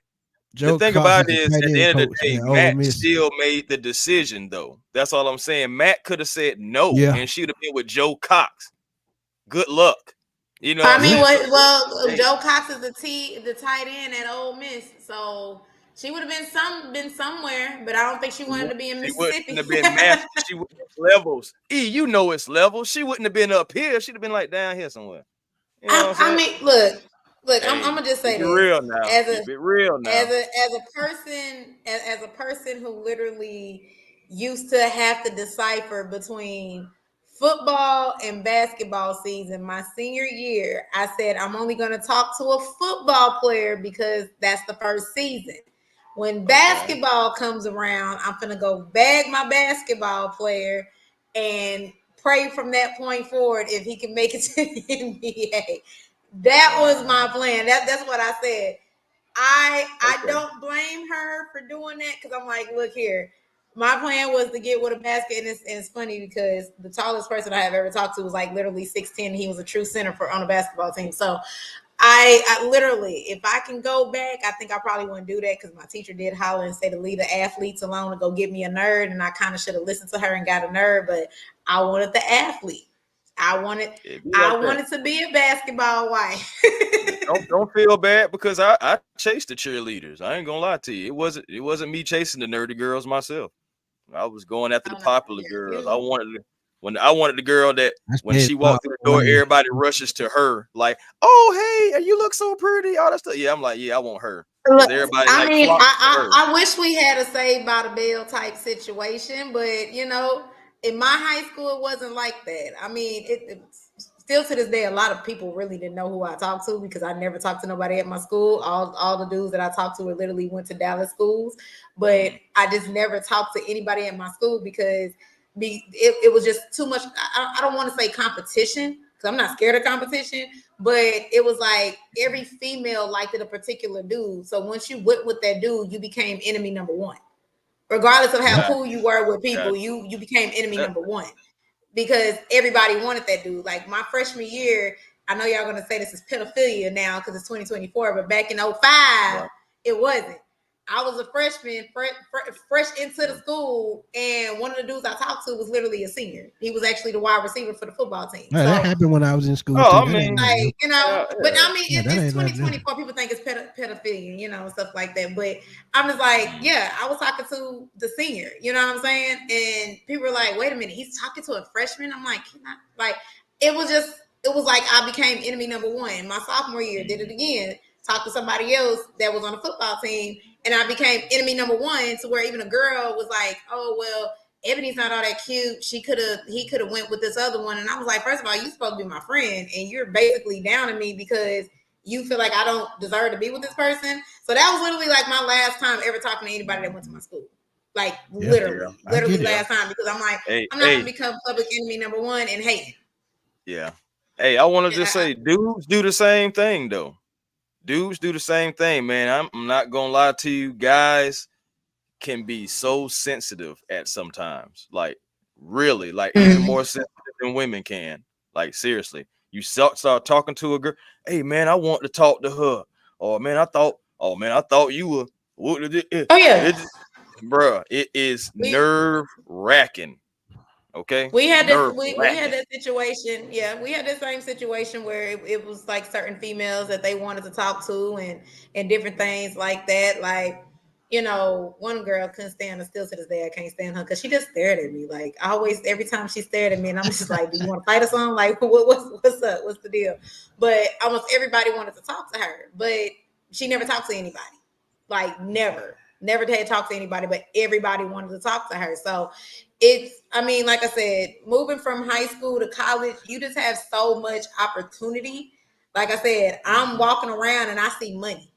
B: the
A: Joe
B: thing
A: Cox
B: about
A: is
B: it
A: the
B: is,
A: tight
B: at the
A: end
B: end of
A: coach
B: the day,
A: at Ole
B: Matt
A: Miss.
B: still made the decision, though. That's all I'm saying. Matt could have said no,
A: Yeah,
B: and she'd have been with Joe Cox. Good luck. You know what
C: I
B: I'm
A: yeah.
C: mean,
B: saying? So, hey,
C: Joe Cox is the tight end at Ole Miss, so she would have been somewhere, but I don't think she wanted to be in
B: she wouldn't
C: Mississippi.
B: have been math. She would it's levels. You know it's levels. She wouldn't have been up here. She'd have been like down here somewhere. You know what I'm
C: I
B: saying?
C: mean, look, I'm
B: Hey,
C: gonna just say
B: keep it
C: this
B: real now.
C: as a
B: Keep it real now.
C: as a person who literally used to have to decipher between football and basketball season my senior year. I said I'm only going to talk to a football player because that's the first season. When
B: Okay.
C: basketball comes around, I'm going to go bag my basketball player and pray from that point forward if he can make it to the NBA. That was
B: Wow.
C: my plan. That's what I said. I
B: Okay.
C: don't blame her for doing that because I'm like, look here. My plan was to get with a basket, and it's funny because the tallest person I have ever talked to was like literally 6'10". He was a true center on a basketball team. So I literally, if I can go back, I think I probably wouldn't do that because my teacher did holler and say to leave the athletes alone to go get me a nerd, and I kind of should have listened to her and got a nerd, but I wanted the athlete. I wanted
B: It be
C: I
B: like that.
C: wanted to be a basketball wife.
B: Don't feel bad because I chased the cheerleaders. I ain't gonna lie to you. It wasn't me chasing the nerdy girls myself. I was going after the
C: Oh no,
B: popular
C: yeah,
B: girls.
C: you.
B: I wanted the girl that
A: I
B: when
A: stayed
B: she
A: about
B: walked through the door,
A: way.
B: everybody rushes to her like, "Oh, hey, you look so pretty." All that stuff. Yeah, I'm like, yeah, I want her because
C: Look,
B: everybody
C: I
B: like
C: mean,
B: flocks to her.
C: I wish we had a Saved by the Bell type situation, but in my high school, it wasn't like that. I mean, still to this day, a lot of people really didn't know who I talked to because I never talked to nobody at my school. All the dudes that I talked to were literally went to Dallas schools, but I just never talked to anybody at my school because it was just too much. I don't want to say competition because I'm not scared of competition, but it was like every female liked a particular dude. So once you went with that dude, you became enemy number one. Regardless of how
A: Yep.
B: Got
C: cool you were with
B: got
C: people, you became enemy
B: that.
C: number one because everybody wanted that dude. Like my freshman year, I know y'all gonna say this is pedophilia now because it's 2024, but back in '05,
B: Right.
C: it wasn't. I was a freshman, fresh into the school, and one of the dudes I talked to was literally a senior. He was actually the wide receiver for the football team.
A: Yeah, that
C: So
A: happened when I was in school too.
B: Oh, I
A: That ain't
B: mean,
A: nothing new.
B: yeah,
C: but
B: yeah.
C: I mean,
A: Yeah, that
C: it's
A: ain't nothing new.
C: 2024. People think it's pedophilia, and stuff like that. But I'm just like,
B: Mm.
C: yeah, I was talking to the senior, you know what I'm saying? And people were like, wait a minute, he's talking to a freshman. I'm like, like, it was like I became enemy number one. My sophomore year, did it again. Talked to somebody else that was on the football team, and I became enemy number one to where even a girl was like, oh, well, Ebony's not all that cute. He could have went with this other one. And I was like, first of all, you supposed to be my friend, and you're basically down on me because you feel like I don't deserve to be with this person. So that was literally like my last time ever talking to anybody that went to my school. Like
A: Yeah,
B: Yeah,
A: I get
C: literally
A: it.
B: yeah.
C: last time because I'm like,
B: Hey,
C: I'm not gonna
B: hey,
C: become public enemy number one and hating.
B: yeah. Hey, I want to just
C: I,
B: say, dudes do the same thing though. Dudes do the same thing, man. I'm not gonna lie to you, guys can be so sensitive at sometimes, like really, like even more sensitive than women can. Like seriously, you start talking to a girl. Hey man, I want to talk to her. Or man, I thought Oh man, I thought you were. What did
C: Oh yeah,
B: bruh, it is
C: we
B: nerve wracking. Okay,
C: we had this
B: nerve
C: we had
B: wracking.
C: that situation. Yeah, we had the same situation where it was like certain females that they wanted to talk to and different things like that. Like, one girl couldn't stand her, still to this day I can't stand her because she just stared at me. Like, I always, every time she stared at me, and I'm just like, do you want to fight or something? Like, what's up? What's the deal? But almost everybody wanted to talk to her, but she never talked to anybody. Like, never had talked to anybody, but everybody wanted to talk to her. So I mean, like I said, moving from high school to college, you just have so much opportunity. Like I said, I'm walking around and I see money.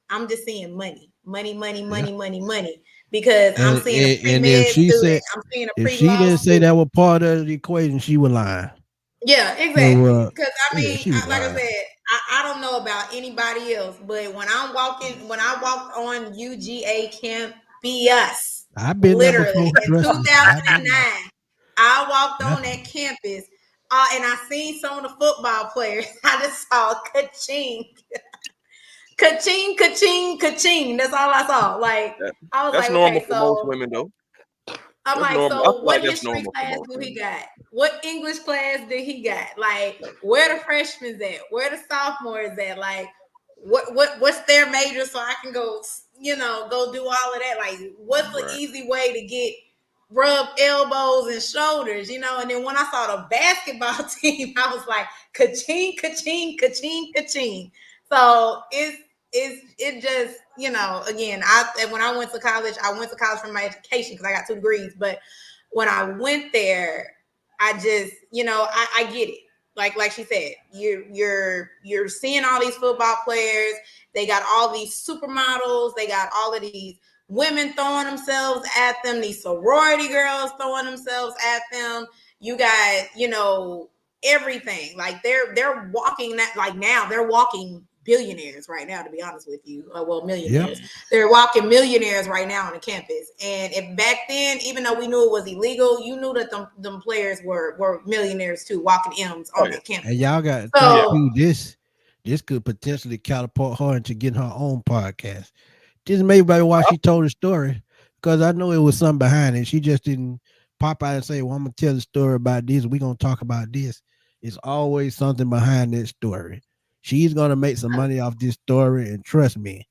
C: I'm just seeing money, money, money,
A: Yeah.
C: money, money, money. Because I'm seeing a
A: And if
C: pre-med
A: she
C: student,
A: said
C: I'm seeing a
A: if she
C: pre-law
A: didn't say
C: student.
A: that was part of the equation, she was lying.
C: Yeah,
A: So
C: exactly. Because I
A: yeah,
C: mean,
A: she was
C: like I
A: lying.
C: said, I don't know about anybody else, but when I walked on UGA campus,
A: I've been there
C: literally
A: before.
C: in
A: Trust me. I've been there.
C: 2009, I walked
A: Yeah.
C: on that campus, and I seen some of the football players. I just saw ka-ching, ka-ching, ka-ching, ka-ching. That's all I saw. Like,
B: That,
C: I was
B: that's
C: like,
B: normal
C: okay,
B: for most
C: so
B: women, though.
C: I'm
B: That's
C: like,
B: normal. I
C: so
B: feel
C: what
B: like that's
C: history
B: normal for
C: class
B: most
C: do he
B: women.
C: got? What English class did he got? Like, where the freshmen at? Where the sophomores at? Like, what's their major so I can go, go do all of that? Like, what's the
B: Right.
C: easy way to get rub elbows and shoulders, And then when I saw the basketball team, I was like, ka-ching, ka-ching, ka-ching, ka-ching. So it just, again, when I went to college, I went to college for my education because I got 2 degrees. But when I went there, I just, I get it. Like she said, you're seeing all these football players. They got all these supermodels. They got all of these women throwing themselves at them. These sorority girls throwing themselves at them. You got, everything. Like they're walking that, like, now they're walking billionaires right now, to be honest with you. Well,
A: Yeah.
C: millionaires. They're walking millionaires right now on the campus. And if back then, even though we knew it was illegal, you knew that them players were millionaires too, walking M's
B: Oh
C: on
B: yeah.
C: that campus.
A: And y'all got to think
B: Yeah.
C: So
A: too, this could potentially catapult her into getting her own podcast. Just maybe by why she told the story. Because I know it was something behind it. She just didn't pop out and say, well, I'm gonna tell the story about this. We're gonna talk about this. It's always something behind that story. She's gonna make some money off this story, and trust me,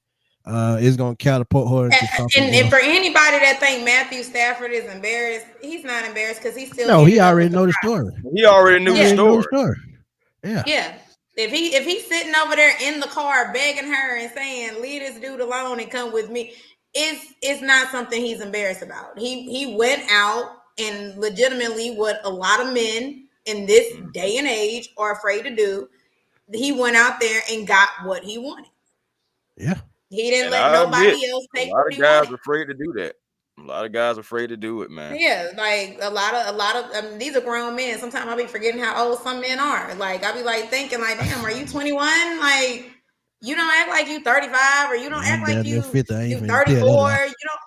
A: it's gonna catapult her into something
C: and
A: else.
C: for anybody that think Matthew Stafford is embarrassed, he's not embarrassed because he still
A: No, he
C: ended up
A: already
C: with the
A: know the
C: prize.
A: story.
B: He already
A: He
B: knew the
C: Yeah,
A: already know the
B: story.
A: story. Yeah.
C: yeah. If he's sitting over there in the car begging her and saying, "Leave this dude alone and come with me," it's not something he's embarrassed about. He went out and legitimately what a lot of men in this
B: Mhm.
C: day and age are afraid to do. He went out there and got what he wanted.
A: Yeah.
C: He didn't
B: And
C: let
B: I admit,
C: nobody else
B: a
C: take
B: lot
C: what
B: of
C: he
B: guys
C: wanted.
B: are afraid to do that. A lot of guys are afraid to do it, man.
C: Yeah, like a lot of these are grown men. Sometimes I'll be forgetting how old some men are. Like I'll be like thinking, like, damn, are you 21? Like you don't act like you 35, or you don't act
A: I'm
C: like
A: damn near
C: you
A: 50. I ain't
C: you
A: finna tell that
C: 34.
A: lie.
C: You don't.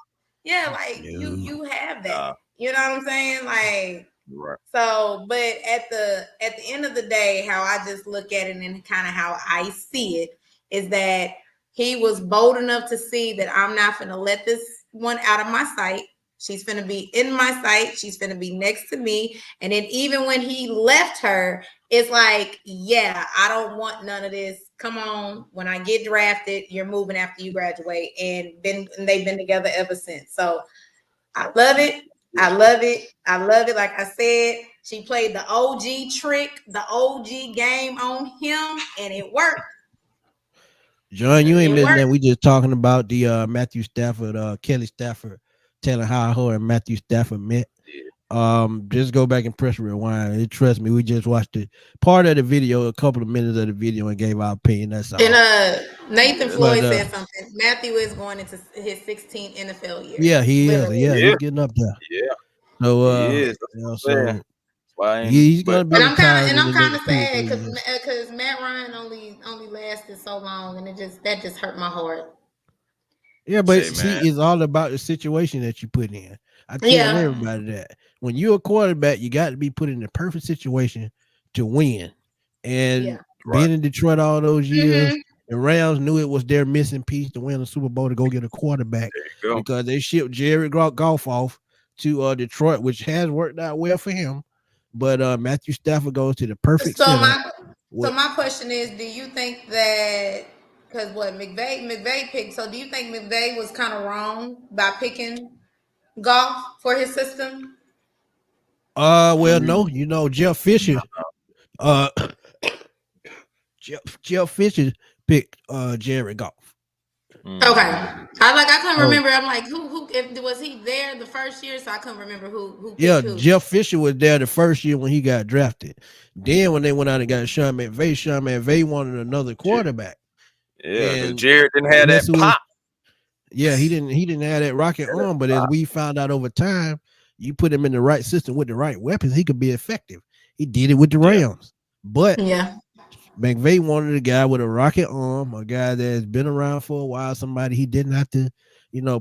C: Yeah, like you
A: No.
C: you have that.
B: Nah,
C: You know what I'm saying? Like
B: right.
C: so, but at the end of the day, how I just look at it and kind of how I see it is that he was bold enough to see that I'm not gonna let this one out of my sight. She's gonna be in my sight. She's gonna be next to me. And then even when he left her, it's like, yeah, I don't want none of this. Come on, when I get drafted, you're moving after you graduate, and they've been together ever since. So I love it. I love it. I love it. Like I said, she played the OG trick, the OG game on him, and it worked.
A: John, you ain't
C: It
A: listening.
C: worked.
A: We just talking about the Matthew Stafford, Kelly Stafford, telling how her and Matthew Stafford met.
B: Yeah.
A: Just go back and press rewind. Trust me, we just watched it. Part of the video, a couple of minutes of the video, and gave our opinion. That's
C: And
A: all.
C: Nathan
B: Yeah, that's
A: But
C: Floyd said something. Matthew is going into his 16th NFL year.
A: yeah, he is.
C: Literally.
A: Yeah,
B: yeah,
A: he's getting up there.
B: yeah.
A: So
B: He is. That's what I'm saying.
A: so
B: That's why I ain't.
A: he's
B: But
A: gonna be retiring in
C: And I'm
A: the
C: kind
A: next
C: of
A: 2 or 3
C: sad
A: years.
C: because Matt Ryan only lasted so long, and that just hurt my heart.
A: Yeah, but
B: say,
A: see,
B: man,
A: it's all about the situation that you put in. I tell
C: Yeah,
A: everybody that when you're a quarterback, you got to be put in the perfect situation to win. And
C: yeah.
B: right.
A: being in Detroit all those years,
C: Mm-hmm.
A: The Rams knew it was their missing piece to win the Super Bowl to go get a quarterback
B: There you go.
A: because they shipped Jared Goff off to Detroit, which has worked out well for him. But Matthew Stafford goes to the perfect
C: So
A: setup.
C: my question is, do you think that because what McVay picked? So do you think McVay was kind of wrong by picking golf for his system?
A: Well, no, Jeff Fisher. Uh, Jeff Fisher picked Jared Goff.
C: Okay, I couldn't
A: Oh,
C: remember. I'm like, who if was he there the first year? So I couldn't remember who
A: yeah,
C: picked who.
A: Jeff Fisher was there the first year when he got drafted. Then when they went out and got Sean McVay wanted another quarterback.
B: Yeah, because
A: And
B: Jared didn't have
A: guess
B: that
A: who?
B: pop.
A: Yeah, he didn't have that rocket arm, but as we found out over time, you put him in the right system with the right weapons, he could be effective. He did it with the
B: Yeah.
A: Rams. But
C: Yeah.
A: McVay wanted a guy with a rocket arm, a guy that's been around for a while, somebody he didn't have to,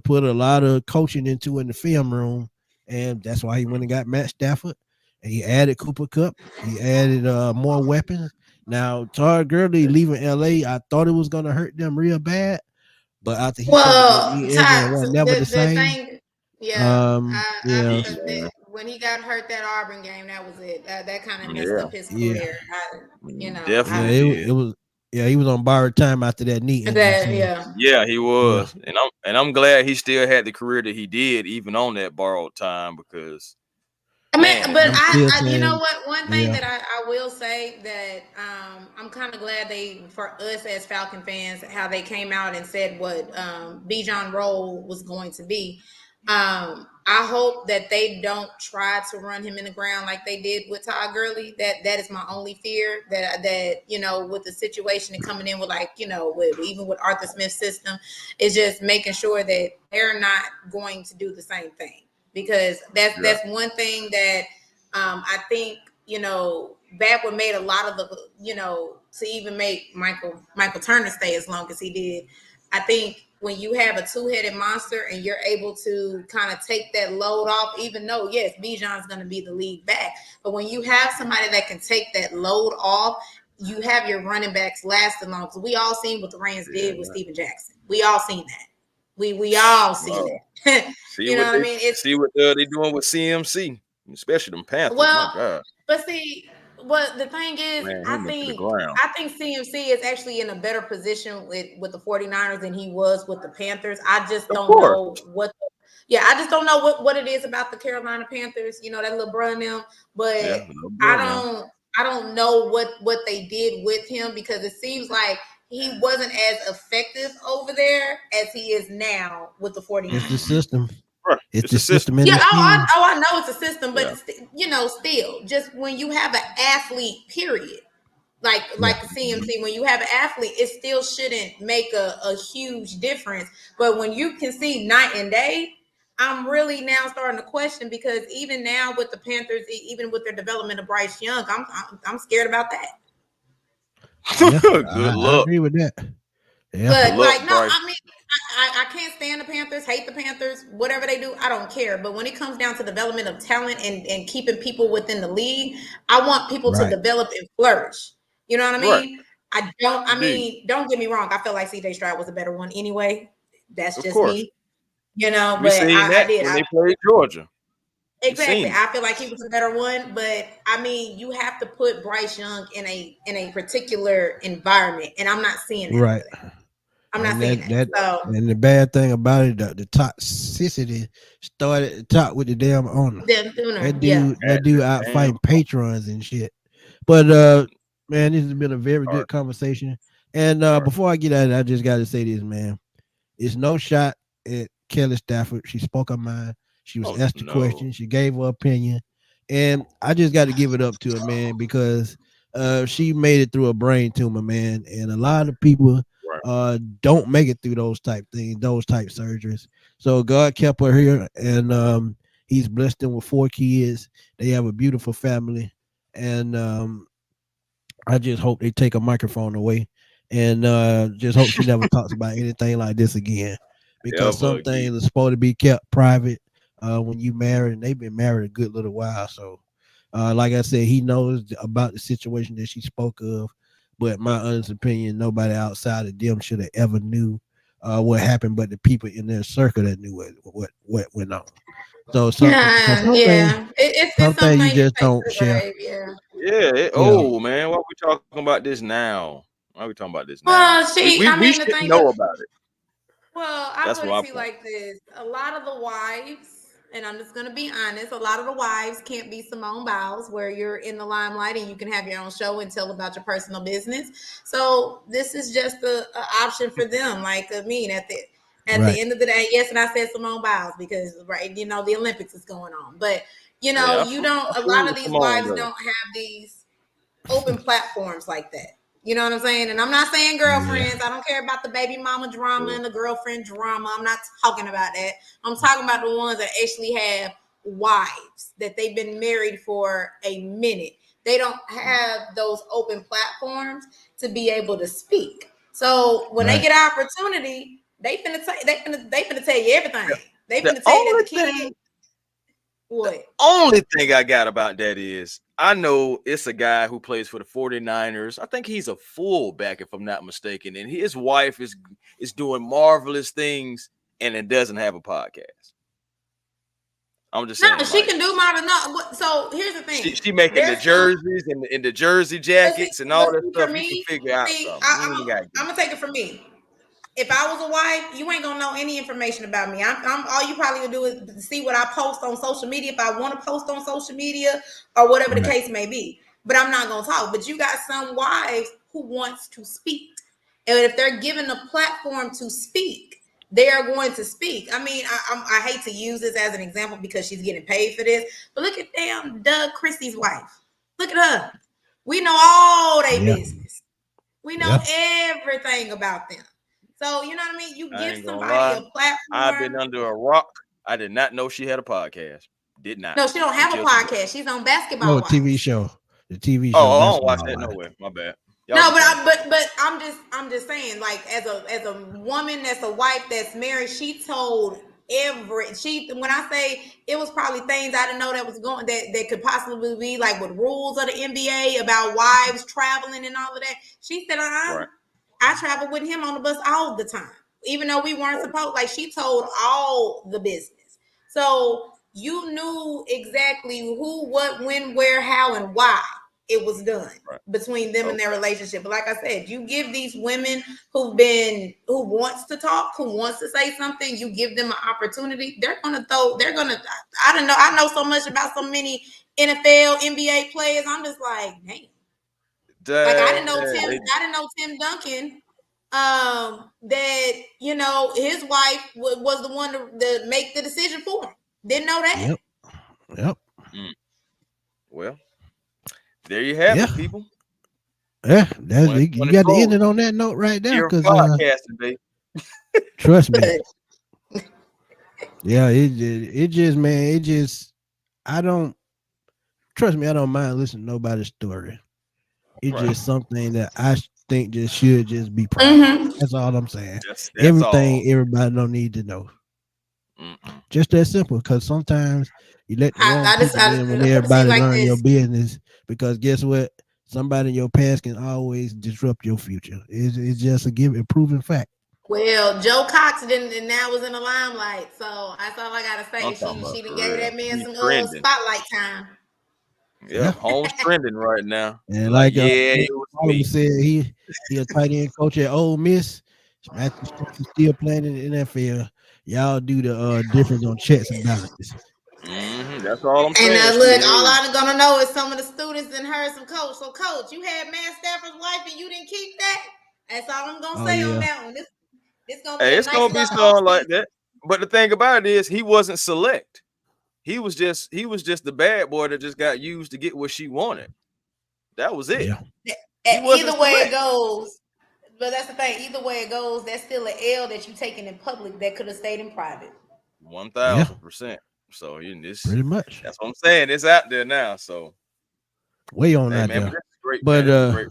A: put a lot of coaching into in the film room. And that's why he went and got Matt Stafford. And he added Cooper Cup. He added more weapons. Now, Todd Gurley leaving LA, I thought it was gonna hurt them real bad. But after he come to that
C: Well,
A: knee injury, it
C: Ty,
A: was
C: so
A: never the
C: the
A: same.
C: thing, yeah,
A: Yeah,
B: Jeez, man.
C: when he got hurt that Auburn game, that was it. That kind of messed
B: Yeah,
C: up his
A: yeah,
C: career.
A: yeah.
B: definitely
A: It
B: did.
A: was, yeah. He was on borrowed time after that knee injury.
C: That
A: So
C: yeah.
B: Yeah, he
A: yeah,
B: was, and I'm glad he still had the career that he did, even on that borrowed time, because
C: I mean,
B: man,
C: but
A: I'm still
C: you know
A: saying,
C: what? One thing
A: yeah,
C: that I will say that I'm kind of glad for us as Falcon fans, how they came out and said what Bijan role was going to be. I hope that they don't try to run him in the ground like they did with Todd Gurley. That is my only fear. That with the situation and coming in with even with Arthur Smith's system, is just making sure that they're not going to do the same thing, because
B: yeah,
C: that's one thing that I think that would made a lot of the to even make Michael Turner stay as long as he did. I think when you have a two-headed monster and you're able to kind of take that load off, even though yes, Bijan's going to be the lead back, but when you have somebody that can take that load off, you have your running backs lasting long. Because we all seen what the Rams did with Steven Jackson. We all seen that. We all seen
B: bro.
C: that.
B: See
C: You know
B: what
C: what I mean? It's
B: they doing with CMC, especially them Panthers. My
C: well,
B: God,
C: but see, what the thing is,
B: ran
C: I
B: him into the
C: think
B: ground.
C: I think CMC is actually in a better position with the 49ers than he was with the Panthers. I just
B: Of
C: don't
B: course,
C: know I just don't know what it is about the Carolina Panthers, that little brother in them, but
B: yeah, no
C: I
B: blood now.
C: don't know what they did with him, because it seems like he wasn't as effective over there as he is now with the
A: it's the
C: 49ers.
A: system.
B: Right.
A: It's
B: It's a
A: the
B: system.
A: system in
C: Yeah,
A: the scheme.
C: I know it's a system, but
B: Yeah,
C: still, just when you have an athlete, period,
A: Yeah,
C: like the CMC, when you have an athlete, it still shouldn't make a huge difference. But when you can see night and day, I'm really now starting to question, because even now with the Panthers, even with their development of Bryce Young, I'm scared about that.
A: yeah.
B: good
A: I
B: luck.
A: agree with that. Yeah,
B: Good
C: But
B: luck,
C: no,
B: Bryce.
C: I mean, I can't stand the Panthers, hate the Panthers, whatever they do, I don't care. But when it comes down to development of talent and keeping people within the league, I want people to
A: right.
C: develop and flourish. You know what I
B: Right,
C: mean?
B: indeed,
C: Don't get me wrong. I feel like CJ Stroud was a better one anyway. That's
B: of
C: just
B: course.
C: me,
B: We
C: but
B: seen
C: I
B: that
C: did.
B: when they played Georgia. We
C: Exactly.
B: seen it.
C: I feel like he was a better one, but I mean, you have to put Bryce Young in a particular environment, and I'm not seeing that over
A: Right.
C: there. I'm not
A: And
C: seeing that.
A: that
C: So
A: and the bad thing about it, the toxicity started at the top with the damn owner.
C: the sooner,
A: That
C: yeah.
A: dude, that dude out
B: Damn.
A: fighting patrons and shit. But man, this has been a very
B: All right,
A: good conversation. And
B: all right.
A: before I get at it, I just got to say this, man. It's no shot at Kelly Stafford. She spoke her mind. She was
B: Oh
A: asked a
B: no.
A: question. She gave her opinion, and I just got to give it up to her, man, because she made it through a brain tumor, man, and a lot of people
B: Right.
A: don't make it through those type things, those type surgeries. So God kept her here, and He's blessed them with 4 kids. They have a beautiful family, and I just hope they take a microphone away, and just hope she never talks about anything like this again, because
B: Ever
A: some
B: again.
A: things are supposed to be kept private when you marry, and they've been married a good little while. So, like I said, he knows about the situation that she spoke of, But my honest opinion, nobody outside of them should have ever knew what happened, but the people in their circle that knew what went on. So
C: Yeah, yeah. It's
A: some things
C: something
A: you
C: you
A: just
C: take to
A: don't
C: the
A: share.
C: grave. Yeah.
B: Yeah.
A: Yeah,
B: Man, why we talking about this now? Why are we talking about this now?
C: Well,
B: We
C: she.
B: we,
C: I
B: we
C: mean, the
B: should
C: thing.
B: know about it.
C: Well, I
B: That's
C: put
B: what
C: it
B: I
C: to you
B: point.
C: like this. A lot of the wives, and I'm just going to be honest, a lot of the wives can't be Simone Biles, where you're in the limelight and you can have your own show and tell about your personal business. So this is just a option for them. Like, I mean, at
A: right.
C: the end of the day, yes, and I said Simone Biles because, right, the Olympics is going on. But,
B: Yeah,
C: you don't,
B: I
C: a
B: fool
C: lot of
B: with
C: these
B: Simone
C: wives
B: though.
C: don't have these open platforms like that. You know what I'm saying? And I'm not saying
A: Yeah,
C: girlfriends. I don't care about the baby mama drama
B: Yeah.
C: and the girlfriend drama. I'm not talking about that. I'm talking about the ones that actually have wives that they've been married for a minute. They don't have those open platforms to be able to speak. So when they
A: right.
C: get an opportunity, they finna tell you everything. They
B: The
C: finna tell you that
B: only
C: the kid
B: thing The
C: what?
B: only thing I got about that is I know it's a guy who plays for the 49ers. I think he's a fullback, if I'm not mistaken. And his wife is doing marvelous things and it doesn't have a podcast. I'm just
C: No,
B: saying,
C: she
B: like
C: can do my no. So here's the thing.
B: she making the
C: There's some
B: jerseys and the jersey
C: But see,
B: jackets and
C: but
B: all that
C: see, for
B: stuff. You can
C: me,
B: figure out
C: see,
B: something. You ain't got to
C: I'm gonna take it from me. If I was a wife, you ain't gonna know any information about me. I'm all you probably gonna do is see what I post on social media if I want to post on social media or whatever the
A: Right.
C: case may be. But I'm not gonna talk. But you got some wives who wants to speak, and if they're given a platform to speak, they are going to speak. I mean, I hate to use this as an example because she's getting paid for this, but look at damn Doug Christie's wife. Look at her. We know all their
A: Yeah,
C: business. We know
A: yeah,
C: everything about them. So you know what I mean? You
B: I
C: give
B: ain't gonna
C: somebody
B: lie.
C: a
B: I've been
C: platform.
B: under a rock. I did not know she had a podcast. Did not
C: No, she don't have a
B: until today.
C: podcast. She's on
A: no
C: Basketball
A: TV
C: Wives.
A: show, the TV show
B: Oh, I don't watch
A: Basketball
B: that
A: Wives.
B: nowhere. My bad. Y'all
C: No, but
B: continue.
C: I'm just saying, like as a woman that's a wife that's married, she told when I say it was probably things I didn't know that was going that could possibly be like with rules of the NBA about wives traveling and all of that. She said,
B: Right.
C: I traveled with him on the bus all the time, even though we weren't supposed. Like she told all the business, so you knew exactly who, what, when, where, how, and why it was done
B: Right.
C: between them and their
B: Okay.
C: relationship. But like I said, you give these women who wants to talk, who wants to say something, you give them an opportunity. I don't know. I know so much about so many NFL, NBA players. I'm just like, damn. Like I didn't know Tim.
B: They
C: I didn't know Tim Duncan. That his wife was the one to make the decision for him. Didn't know that.
A: Yep, yep,
B: mm, well, there you have
A: yeah,
B: it, people.
A: yeah. That's you got to
B: 2024.
A: end it on that note right there,
B: You're
A: because
B: podcasting, baby.
A: trust me, yeah, it just man, it just I don't trust me. I don't mind listening to nobody's story. It's
B: Right.
A: just something that I think just should just be private.
C: Mm-hmm.
A: That's all I'm saying.
B: That's all.
A: Everything everybody don't need to know.
B: Mm-mm.
A: Just that simple. Because sometimes you let the wrong
C: I just
A: people in when
C: I put it to you
A: everybody
C: like
A: learn your
C: this.
A: business. Because guess what? Somebody in your past can always disrupt your future. It's just a proven fact.
C: Well, Joe Cox didn't, and now was in the limelight. So that's all I gotta say.
B: I'm
C: She
B: talking about
C: she done
B: for
C: gave
B: real.
C: that man
B: He
C: some
B: trending.
C: spotlight time.
A: Yeah.
B: Yep. Home's trending right now.
A: And
B: Like,
A: like
B: yeah,
A: Nick
B: it was
A: Solomon
B: me.
A: said, he a tight end coach at Ole Miss. Matthew Stafford still playing in the NFL. Y'all do the difference on checks and balances.
B: That's all I'm
C: And
B: saying.
C: look,
B: Shit.
C: all
B: Hey,
C: I'm gonna know is some of the students and heard some coach. So, coach, you had Matt Stafford's wife and you didn't keep that. That's all I'm gonna
A: Oh
C: say on
A: yeah.
C: that one. This gonna be
B: hey,
C: a
B: it's
C: nice
B: gonna be
C: little
B: something
C: off
B: like
C: season.
B: that. But the thing about it is, he wasn't select. He was just the bad boy that just got used to get what she wanted. That was it.
A: Yeah.
B: He wasn't
C: Either way it
B: select.
C: goes, but that's the thing. Either way it goes, that's still an L that you taking in public that could have stayed in private.
B: One
A: Yeah.
B: thousand percent. So
A: Pretty much.
B: that's what I'm saying. It's out there now. So
A: Way on
B: hey
A: out
B: man, but
A: there.
B: this is great, man.
A: But
B: This is a great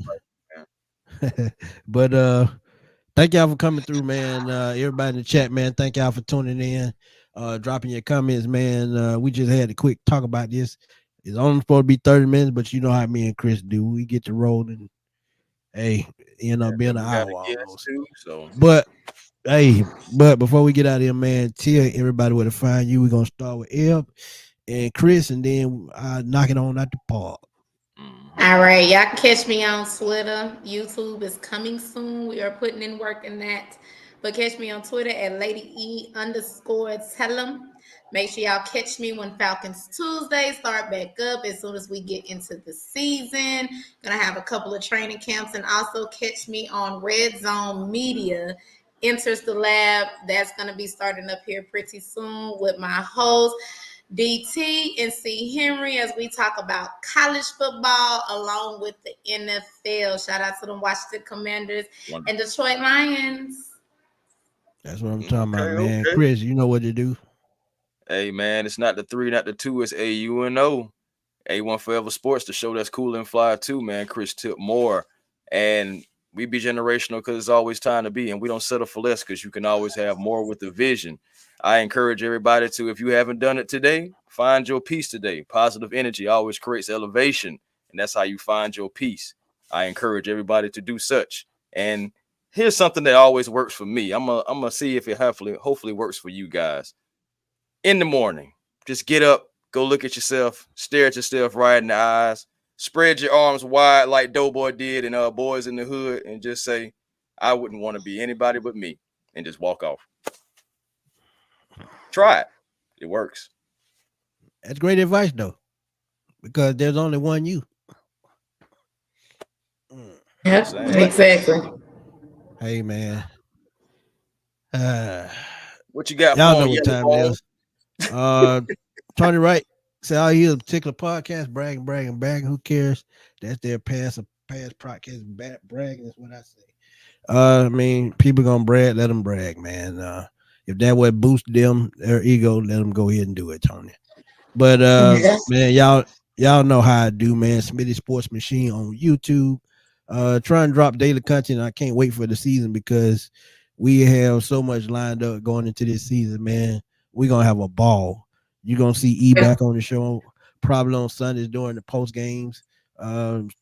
B: fight,
A: but thank y'all for coming through, man. Everybody in the chat, man. Thank y'all for tuning in. Dropping your comments, man. We just had a quick talk about this. It's only supposed to be 30 minutes, but you know how me and Chris do. We get to rolling Hey, end
B: Yeah,
A: up being an
B: we got
A: hour
B: a guest
A: almost.
B: too. So
A: But hey, but before we get out of here, man, tell everybody where to find you. We're gonna start with Eb and Chris, and then knock it on out the park.
B: mhm.
C: All right, y'all can catch me on Twitter. YouTube is coming soon. We are putting in work in that. But catch me on Twitter at Lady E underscore Tellum. Make sure y'all catch me when Falcons Tuesday start back up as soon as we get into the season. Gonna have a couple of training camps and also catch me on Red Zone Media. Enters the lab. That's gonna be starting up here pretty soon with my host. DT and C. Henry as we talk about college football along with the NFL. Shout out to the Washington Commanders and
B: Wonderful.
C: Detroit Lions.
A: That's what I'm talking
B: Okay,
A: about, man.
B: okay.
A: Chris, you know what to do.
B: Hey man, it's not the three, not the two. It's AUNO. A1 Forever Sports, the show that's cool and fly too, man. Chris Tip Moore. And we be generational because it's always time to be. And we don't settle for less because you can always have more with the vision. I encourage everybody to, if you haven't done it today, find your peace today. Positive energy always creates elevation. And that's how you find your peace. I encourage everybody to do such. And here's something that always works for me. I'm gonna see if it hopefully works for you guys. In the morning, just get up, go look at yourself, stare at yourself right in the eyes, spread your arms wide like Doughboy did in Boys in the Hood, and just say, I wouldn't want to be anybody but me, and just walk off. Try it. It works.
A: That's great advice though, because there's only one you. Mm.
B: Just
C: Yep,
B: saying.
A: But
C: exactly.
A: hey, man, uh,
B: What you got
A: y'all
B: for
A: know
B: him,
A: what
B: Yellow
A: time it
B: Bone?
A: is. Uh, Tony Wright say I hear a particular podcast bragging, bragging, bragging. Who cares? That's their past podcast bragging. Is what I say. I mean, people gonna brag. Let them brag, man. If that would boost them their ego, let them go ahead and do it, Tony. But
C: Yeah.
A: man, y'all know how I do, man. Smitty Sports Machine on YouTube. Try and drop daily content. I can't wait for the season because we have so much lined up going into this season, man. We're gonna have a ball. You're gonna see E back on the show probably on Sundays during the post games.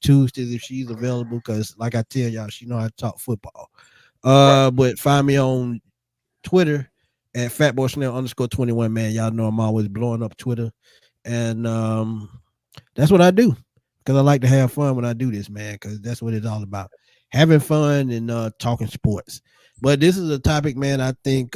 A: Tuesdays if she's available, because like I tell y'all, she know how to talk football.
B: Right.
A: But find me on Twitter at fatboysnell_21, man. Y'all know I'm always blowing up Twitter. And that's what I do. Because I like to have fun when I do this, man. Because that's what it's all about. Having fun and talking sports. But this is a topic, man, I think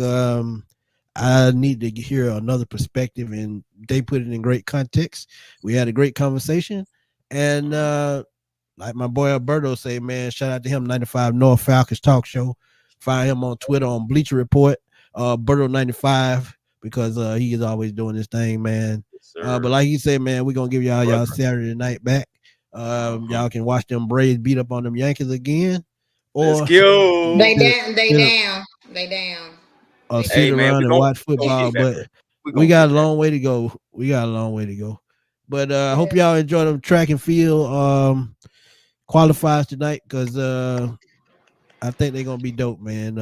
A: I need to hear another perspective, and they put it in great context. We had a great conversation. And like my boy Alberto say, man, shout out to him, 95 North Falcons Talk Show. Find him on Twitter on Bleacher Report, Alberto 95, because he is always doing this thing, man.
B: Yes,
A: But
B: sir.
A: like he said, man, we're gonna give y'all
B: Brother.
A: Saturday night back.
B: Mhm.
A: Y'all can watch them Braves beat up on them Yankees again,
B: Let's
A: or
B: go.
C: They
A: sit,
C: down, they
A: sit,
C: down, they down, they
A: sit
B: Hey,
C: down.
B: man,
A: around and watch
B: we gonna
A: football.
B: get better.
A: But
B: we
A: we
B: going to
A: got
B: get
A: a
B: better.
A: long way to go. We got a long way to go. But I hope
C: Yeah.
A: y'all enjoy them track and field qualifiers tonight, because I think they're gonna be dope, man.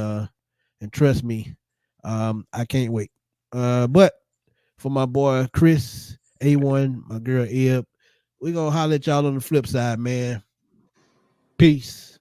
A: And trust me, I can't wait. But for my boy Chris, A1, my girl Eb, we gonna holler at y'all on the flip side, man. Peace.